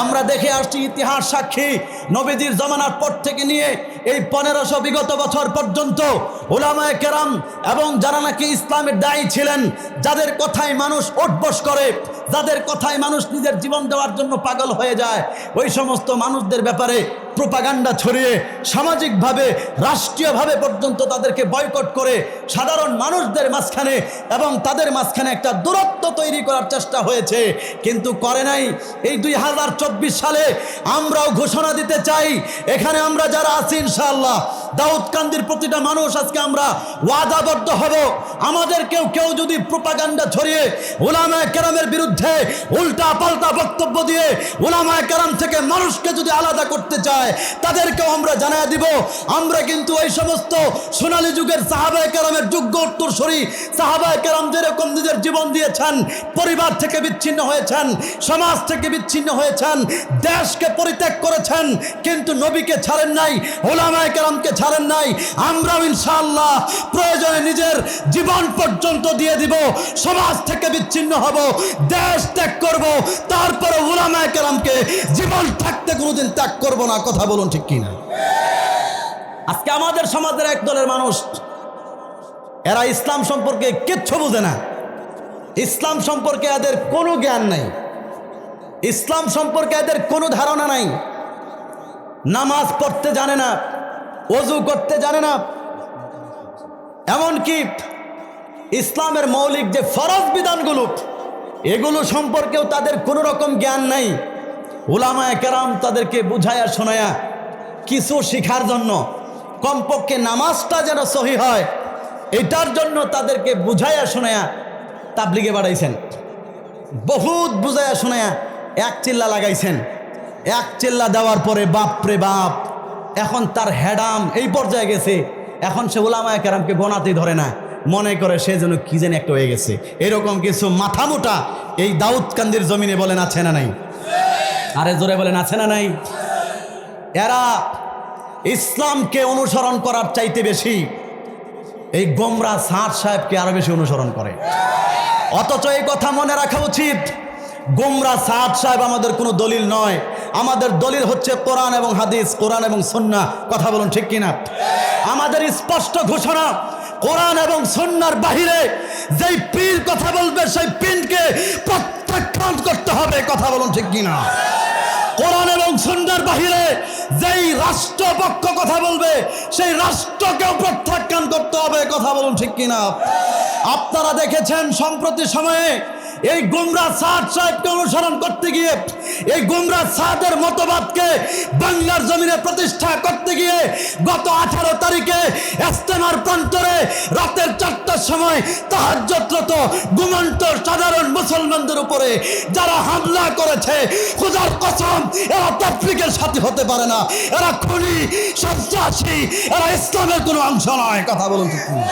S1: আমরা দেখে আসছি, ইতিহাস সাক্ষী, নবীজির জামানার পর থেকে নিয়ে এই 1500 বিগত বছর পর্যন্ত উলামায়ে কেরাম এবং যারা নাকি ইসলামের দায়ী ছিলেন, যাদের কথায় মানুষ উঠবস করে, যাদের কথায় মানুষ নিজের জীবন দেওয়ার জন্য পাগল হয়ে যায়, ওই সমস্ত মানুষদের ব্যাপারে প্রোপাগান্ডা ছড়িয়ে সামাজিকভাবে রাষ্ট্রীয়ভাবে পর্যন্ত তাদেরকে বয়কট করে সাধারণ মানুষদের মাঝখানে এবং তাদের মাঝখানে একটা দূরত্ব তৈরি করার চেষ্টা হয়েছে, কিন্তু করে নাই। এই 2024 সালে আমরাও ঘোষণা দিতে চাই, এখানে আমরা যারা আছি ইনশাআল্লাহ দাউদকান্দির প্রতিটা মানুষ আজকে আমরা ওয়াদাবদ্ধ হব, আমাদের কেউ যদি প্রোপাগান্ডা ছড়িয়ে উলামায়ে কেরামের বিরুদ্ধে উল্টা পাল্টা বক্তব্য দিয়ে উলামায়ে কেরাম থেকে মানুষকে যদি আলাদা করতে চায় তাদেরকেও আমরা জানায় দিব, আমরা কিন্তু এই সমস্ত সোনালী যুগের সাহাবায়ে কেরামের যোগ্য উত্তরসূরি, সাহাবায়ে কেরাম যেরকম নিজের জীবন দিয়েছেন, পরিবার থেকে বিচ্ছিন্ন হয়েছেন, সমাজ থেকে বিচ্ছিন্ন হয়েছেন, দেশকে পরিত্যাগ করেছেন, কিন্তু নবীকে ছাড়েন নাই, উলামায়ে কেরামকে ছাড়েন নাই। আমরাও ইনশাআল্লাহ প্রয়োজনে নিজের জীবন পর্যন্ত দিয়ে দিব, সমাজ থেকে বিচ্ছিন্ন হব, দেশ ত্যাগ করব, তারপরে উলামায়ে কেরামকে জীবন থাকতে কোনোদিন ত্যাগ করব না। কথা বলুন ঠিক কিনা? আজকে আমাদের সমাজের একদলের মানুষ, এরা ইসলাম সম্পর্কে কিচ্ছু বোঝে না, ইসলাম সম্পর্কে এদের কোনো জ্ঞান নাই, ইসলাম সম্পর্কে এদের কোনো ধারণা নাই, নামাজ পড়তে জানে না, ওযু করতে জানে না, এমনকি ইসলামের মৌলিক যে ফরজ বিধানগুলো এগুলো সম্পর্কেও তাদের কোনো রকম জ্ঞান নাই। উলামায়ে কেরাম তাদেরকে বুঝায়া শোনায়া কিছু শিখার জন্য, কমপক্ষে নামাজটা যেন সহি হয় এটার জন্য তাদেরকে বুঝায়া শোনায়া তাবলিগে বাড়াইছেন, বহুত বুঝায়া শোনায়া এক চিল্লা লাগাইছেন। এক চিল্লা দেওয়ার পরে বাপরে বাপ, এখন তার হেডাম এই পর্যায়ে গেছে, এখন সে উলামায়ে কেরামকে গোনাতেই ধরে না, মনে করে সে যেন কি যেন একটা হয়ে গেছে। এরকম কিছু মাথা মোটা এই দাউদকান্দির জমিনে বলেন আছে না নাই? আরে জোরে বলেন আছে না নাই? এরা ইসলামকে অনুসরণ করার চাইতে বেশি এই গোমরা স্যার সাহেবকে আরো বেশি অনুসরণ করে। অথচ এই কথা মনে রাখা উচিত, গোমরা সাদ সাহেব আমাদের কোনো দলিল নয়, আমাদের দলিল হচ্ছে কোরআন এবং হাদিস, কোরআন এবং সুন্নাহ। কথা বলুন ঠিক কিনা? আমাদের স্পষ্ট ঘোষণা, কোরআন এবং সুন্নাহর বাহিরে যেই পীর কথা বলবে সেই পীরকে প্রত্যাখ্যান করতে হবে। কথা বলুন ঠিক কিনা? কোরআন এবং সুন্নাহর বাহিরে যেই রাষ্ট্রপক্ষ কথা বলবে সেই রাষ্ট্রকেও প্রত্যাখ্যান করতে হবে। কথা বলুন ঠিক কিনা? আপনারা দেখেছেন সম্প্রতি সময়ে এই গুমরা সাদ সাহেবকে অনুসরণ করতে গিয়ে, এই গুমরা সাদের মতবাদকে বাংলার জমিনে প্রতিষ্ঠা করতে গিয়ে গত 18 তারিখে ইস্তেমার প্রান্তরে রাতের 4টার সময় তাহাজ্জুদরত ঘুমন্ত সাধারণ মুসলমানদের উপরে যারা হামলা করেছে, খোদার কসম এরা তাবলীগের সাথী হতে পারে না, এরা খুনি, সন্ত্রাসী, এরা ইসলামের কোনো অংশ নয়। কথা বলুন ঠিক কিনা?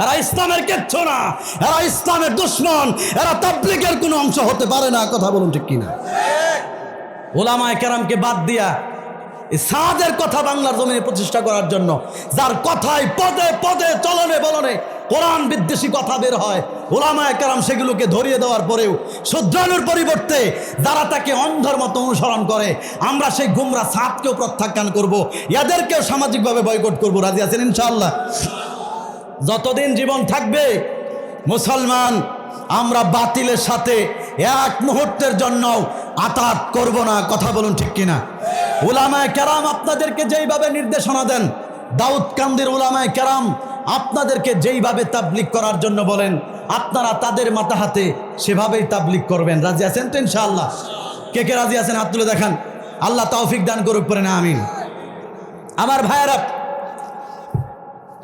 S1: এরা ইসলামের কিচ্ছু না, এরা ইসলামের দুশ্মন, এরা তাবলীগের কোনো অংশ হতে পারে না। কথা বলুন ঠিক কিনা? ওলামায়ে কেরামকে বাদ দিয়া এই সাদের কথা বাংলার জমিনে প্রতিষ্ঠা করার জন্য, যার কথায় পদে পদে চলনে বলনে কোরআন বিদ্বেষী কথা বের হয়, ওলামায়ে কেরাম সেগুলোকে ধরিয়ে দেওয়ার পরেও শুধরানোর পরিবর্তে যারা তাকে অন্ধের মতো অনুসরণ করে, আমরা সেই গুমরা সাদকেও প্রত্যাখ্যান করব, এদেরকেও সামাজিকভাবে বয়কট করব। রাজি আছেন ইনশাআল্লাহ? যতদিন জীবন থাকবে মুসলমান, আমরা বাতিলের সাথে এক মুহূর্তের জন্য আতাত করব না। কথা বলুন ঠিক কিনা? উলামায়ে কেরাম আপনাদেরকে যেইভাবে নির্দেশনা দেন, দাউদকান্দির উলামায়ে কেরাম আপনাদেরকে যেইভাবে তাবলীগ করার জন্য বলেন, আপনারা তাদের মাথা হাতে সেভাবেই তাবলীগ করবেন। রাজি আছেন তো ইনশাআল্লাহ? কে কে রাজি আছেন হাত তুলে দেখান। আল্লাহ তৌফিক দান করুক, পড়ে না আমিন। আমার ভাইয়েরা,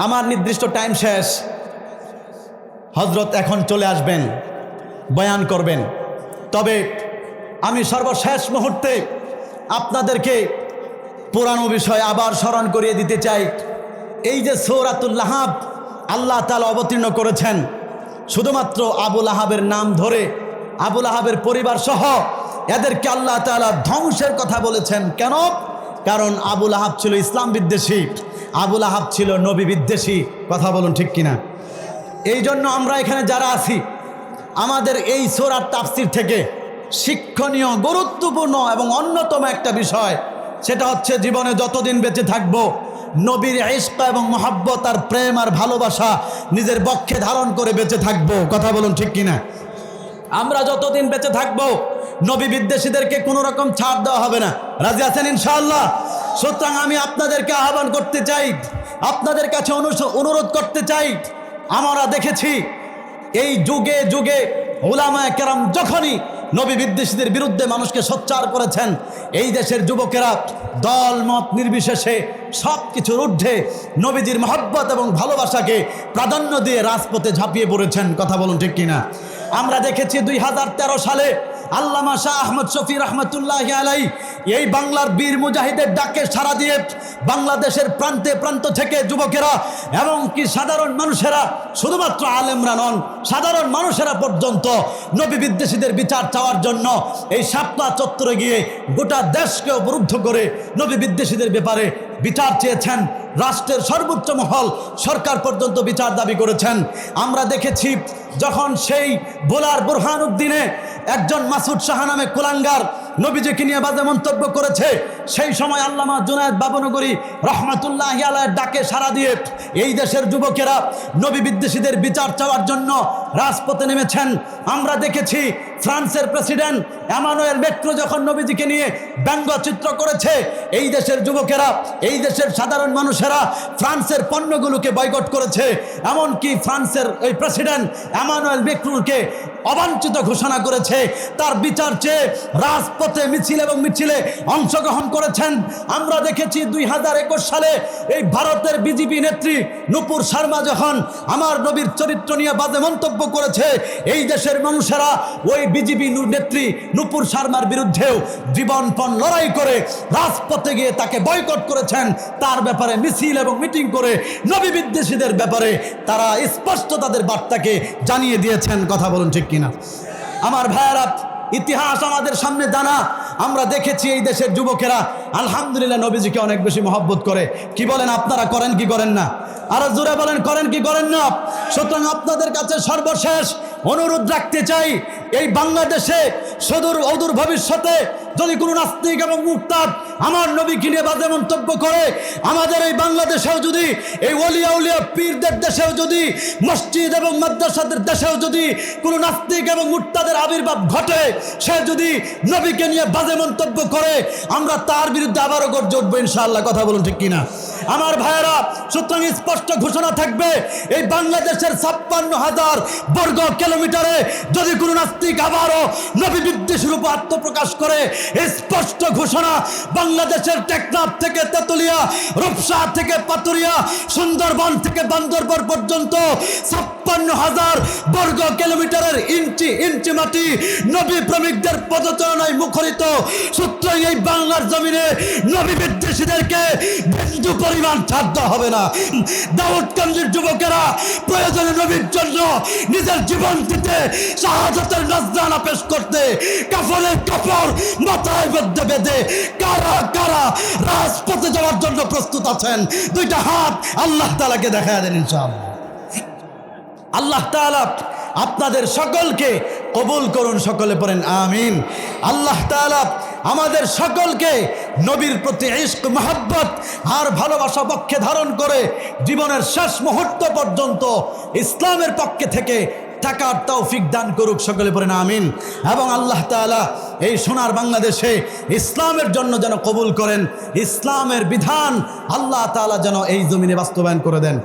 S1: আমার নির্দিষ্ট টাইম শেষ। হযরত এখন চলে আসবেন, বয়ান করবেন। তবে আমি সর্বশেষ মুহূর্তে আপনাদেরকে পুরানো বিষয় আবার স্মরণ করিয়ে দিতে চাই। এই যে সূরাতুল লাহাব আল্লাহ তাআলা অবতীর্ণ করেছেন, শুধুমাত্র আবু লাহাবের নাম ধরে, আবু লাহাবের পরিবার সহ এদেরকে আল্লাহ তাআলা ধ্বংসের কথা বলেছেন। কেন? কারণ আবু লাহাব ছিল ইসলাম বিদ্বেষী, আবু লাহাব ছিল নবী বিদ্বেষী। কথা বলুন ঠিক কিনা? এই জন্য আমরা এখানে যারা আছি, আমাদের এই সূরার তাফসীর থেকে শিক্ষণীয়, গুরুত্বপূর্ণ এবং অন্যতম একটা বিষয়, সেটা হচ্ছে জীবনে যতদিন বেঁচে থাকব নবীর ইশক এবং মহব্বত আর প্রেম আর ভালোবাসা নিজের বক্ষে ধারণ করে বেঁচে থাকব। কথা বলুন ঠিক কিনা? আমরা যতদিন বেঁচে থাকব নবী বিদ্বেষীদেরকে কোনো রকম ছাড় দেওয়া হবে না। রাজি আছেন ইনশাআল্লাহ? সুতরাং আমি আপনাদেরকে আহ্বান করতে চাই, আপনাদের কাছে অনুরোধ করতে চাই, আমরা দেখেছি এই যুগে যুগে উলামায়ে কেরাম যখনই নবী বিদ্বেষীদের বিরুদ্ধে মানুষকে সোচ্চার করেছেন, এই দেশের যুবকেরা দল মত নির্বিশেষে সব কিছুর ঊর্ধ্বে নবীজির মহব্বত এবং ভালোবাসাকে প্রাধান্য দিয়ে রাজপথে ঝাঁপিয়ে পড়েছেন। কথা বলুন ঠিক কিনা? আমরা দেখেছি 2013 সালে আল্লামা শাহ আহমদ শফি রহমতুল্লাহি আলাইহি এই বাংলার বীর মুজাহিদের ডাকে সাড়া দিয়ে বাংলাদেশের প্রান্তে প্রান্ত থেকে যুবকেরা এবং কি সাধারণ মানুষেরা, শুধুমাত্র আলেমরা নন, সাধারণ মানুষেরা পর্যন্ত নবী বিদ্বেষীদের বিচার চাওয়ার জন্য এই শাপলা চত্বরে গিয়ে গোটা দেশকে অবরুদ্ধ করে নবী বিদ্বেষীদের ব্যাপারে বিচার চেয়েছেন। রাষ্ট্রের সর্বোচ্চ মহল সরকার পর্যন্ত বিচার দাবি করেছেন। আমরা দেখেছি যখন সেই বোলার বুরহানুদ্দিনে একজন মাসুদ শাহ নামে কুলাঙ্গার নবীজিকে নিয়ে বাজে মন্তব্য করেছে, সেই সময় আল্লামা জুনায়েদ বাবনগরী রহমাতুল্লাহি আলাইহির ডাকে সাড়া দিয়ে এই দেশের যুবকেরা নবী বিদ্বেষীদের বিচার চাওয়ার জন্য রাজপথে নেমেছেন। আমরা দেখেছি ফ্রান্সের প্রেসিডেন্ট এমানুয়েল ম্যাক্রো যখন নবীজিকে নিয়ে ব্যঙ্গচিত্র করেছে, এই দেশের যুবকেরা, এই দেশের সাধারণ মানুষেরা ফ্রান্সের পণ্যগুলোকে বয়কট করেছে। এমনকি ফ্রান্সের এই প্রেসিডেন্ট এমানুয়েল ম্যাক্রোকে অবাঞ্ছিত ঘোষণা করেছে। তার বিচার চেয়ে রাজপথে মিছিল এবং মিছিলে অংশগ্রহণ করেছেন। আমরা দেখেছি 2021 সালে এই ভারতের বিজেপি নেত্রী নূপুর শর্মা যখন আমার নবীর চরিত্র নিয়ে বাজে মন্তব্য করেছে, এই দেশের মানুষেরা ওই বিজেপি নেত্রী নূপুর শর্মার বিরুদ্ধেও জীবনপণ লড়াই করে রাজপথে গিয়ে তাকে বয়কট করেছেন। তার ব্যাপারে মিছিল এবং মিটিং করে নবী বিদ্বেষীদের ব্যাপারে তারা স্পষ্ট তাদের বার্তাকে জানিয়ে দিয়েছেন। কথা বলুন ঠিক কিনা? আমার ভাইয়েরা, ইতিহাস আমাদের সামনে জানা, আমরা দেখেছি এই দেশের যুবকেরা আলহামদুলিল্লাহ নবীজিকে অনেক বেশি মহব্বত করে। কি বলেন আপনারা, করেন কি করেন না? আরো জোরে বলেন, করেন কি করেন না? সুতরাং আপনাদের কাছে সর্বশেষ অনুরোধ রাখতে চাই, এই বাংলাদেশে অদূর ভবিষ্যতে যদি কোনো নাস্তিক এবং মুরতাদ আমার নবীকে নিয়ে বাজে মন্তব্য করে, আমাদের এই বাংলাদেশেও যদি, এই ওলিয়া উলিয়া পীরদের দেশেও যদি, মসজিদ এবং মাদ্রাসাদের দেশেও যদি কোনো নাস্তিক এবং মুরতাদের আবির্ভাব ঘটে, সে যদি নবীকে নিয়ে বাজে মন্তব্য করে, আমরা তার বিরুদ্ধে আবারও গর্জে উঠবো ইনশাআল্লাহ। কথা বলুন ঠিক কিনা আমার ভাইয়েরা? সুতরাং স্পষ্ট ঘোষণা থাকবে, এই বাংলাদেশের 56,000 বর্গ কিলোমিটারে যদি কোনো নাস্তিক আবারও নবী বিদ্বেষের উপর আত্মপ্রকাশ করে, স্পষ্ট ঘোষণা, বাংলাদেশের টেকনাফ থেকে তেতুলিয়া, রূপসা থেকে পাতুরিয়া, সুন্দরবন থেকে বান্দরবন পর্যন্ত 56,000 বর্গ কিলোমিটারের ইঞ্চি ইঞ্চি মাটি নবী প্রেমিকদের পদচারণায় মুখরিত। সুতরাং এই বাংলার জমিনে নবী বিদ্বেষীদেরকে বিন্দু পরিমাণ ছাড় দেওয়া হবে না। দাউদকান্দির যুবকেরা প্রয়োজনে নবীর জন্য নিজের জীবন দিতে, শাহাদাতের নজরানা পেশ করতে, কাফনের কাপড় মাথায় মধ্যে বেঁধে কারা কারা রাজপথে যাওয়ার জন্য প্রস্তুত আছেন? দুইটা হাত আল্লাহ তাআলাকে দেখায় দেন ইনশাআল্লাহ। আল্লাহ তাআলা আপনাদের সকলকে কবুল করুন, সকলে পড়েন আমিন। আল্লাহ তাআলা আমাদের সকলকে নবীর প্রতি ইশক, মহব্বত আর ভালোবাসা পক্ষে ধারণ করে জীবনের শেষ মুহূর্ত পর্যন্ত ইসলামের পক্ষে থেকে থাকার তৌফিক দান করুক, সকলে পড়েন আমিন। এবং আল্লাহ তাআলা এই সোনার বাংলাদেশে ইসলামের জন্য যেন কবুল করেন, ইসলামের বিধান আল্লাহ তাআলা যেন এই জমিনে বাস্তবায়ন করে দেন।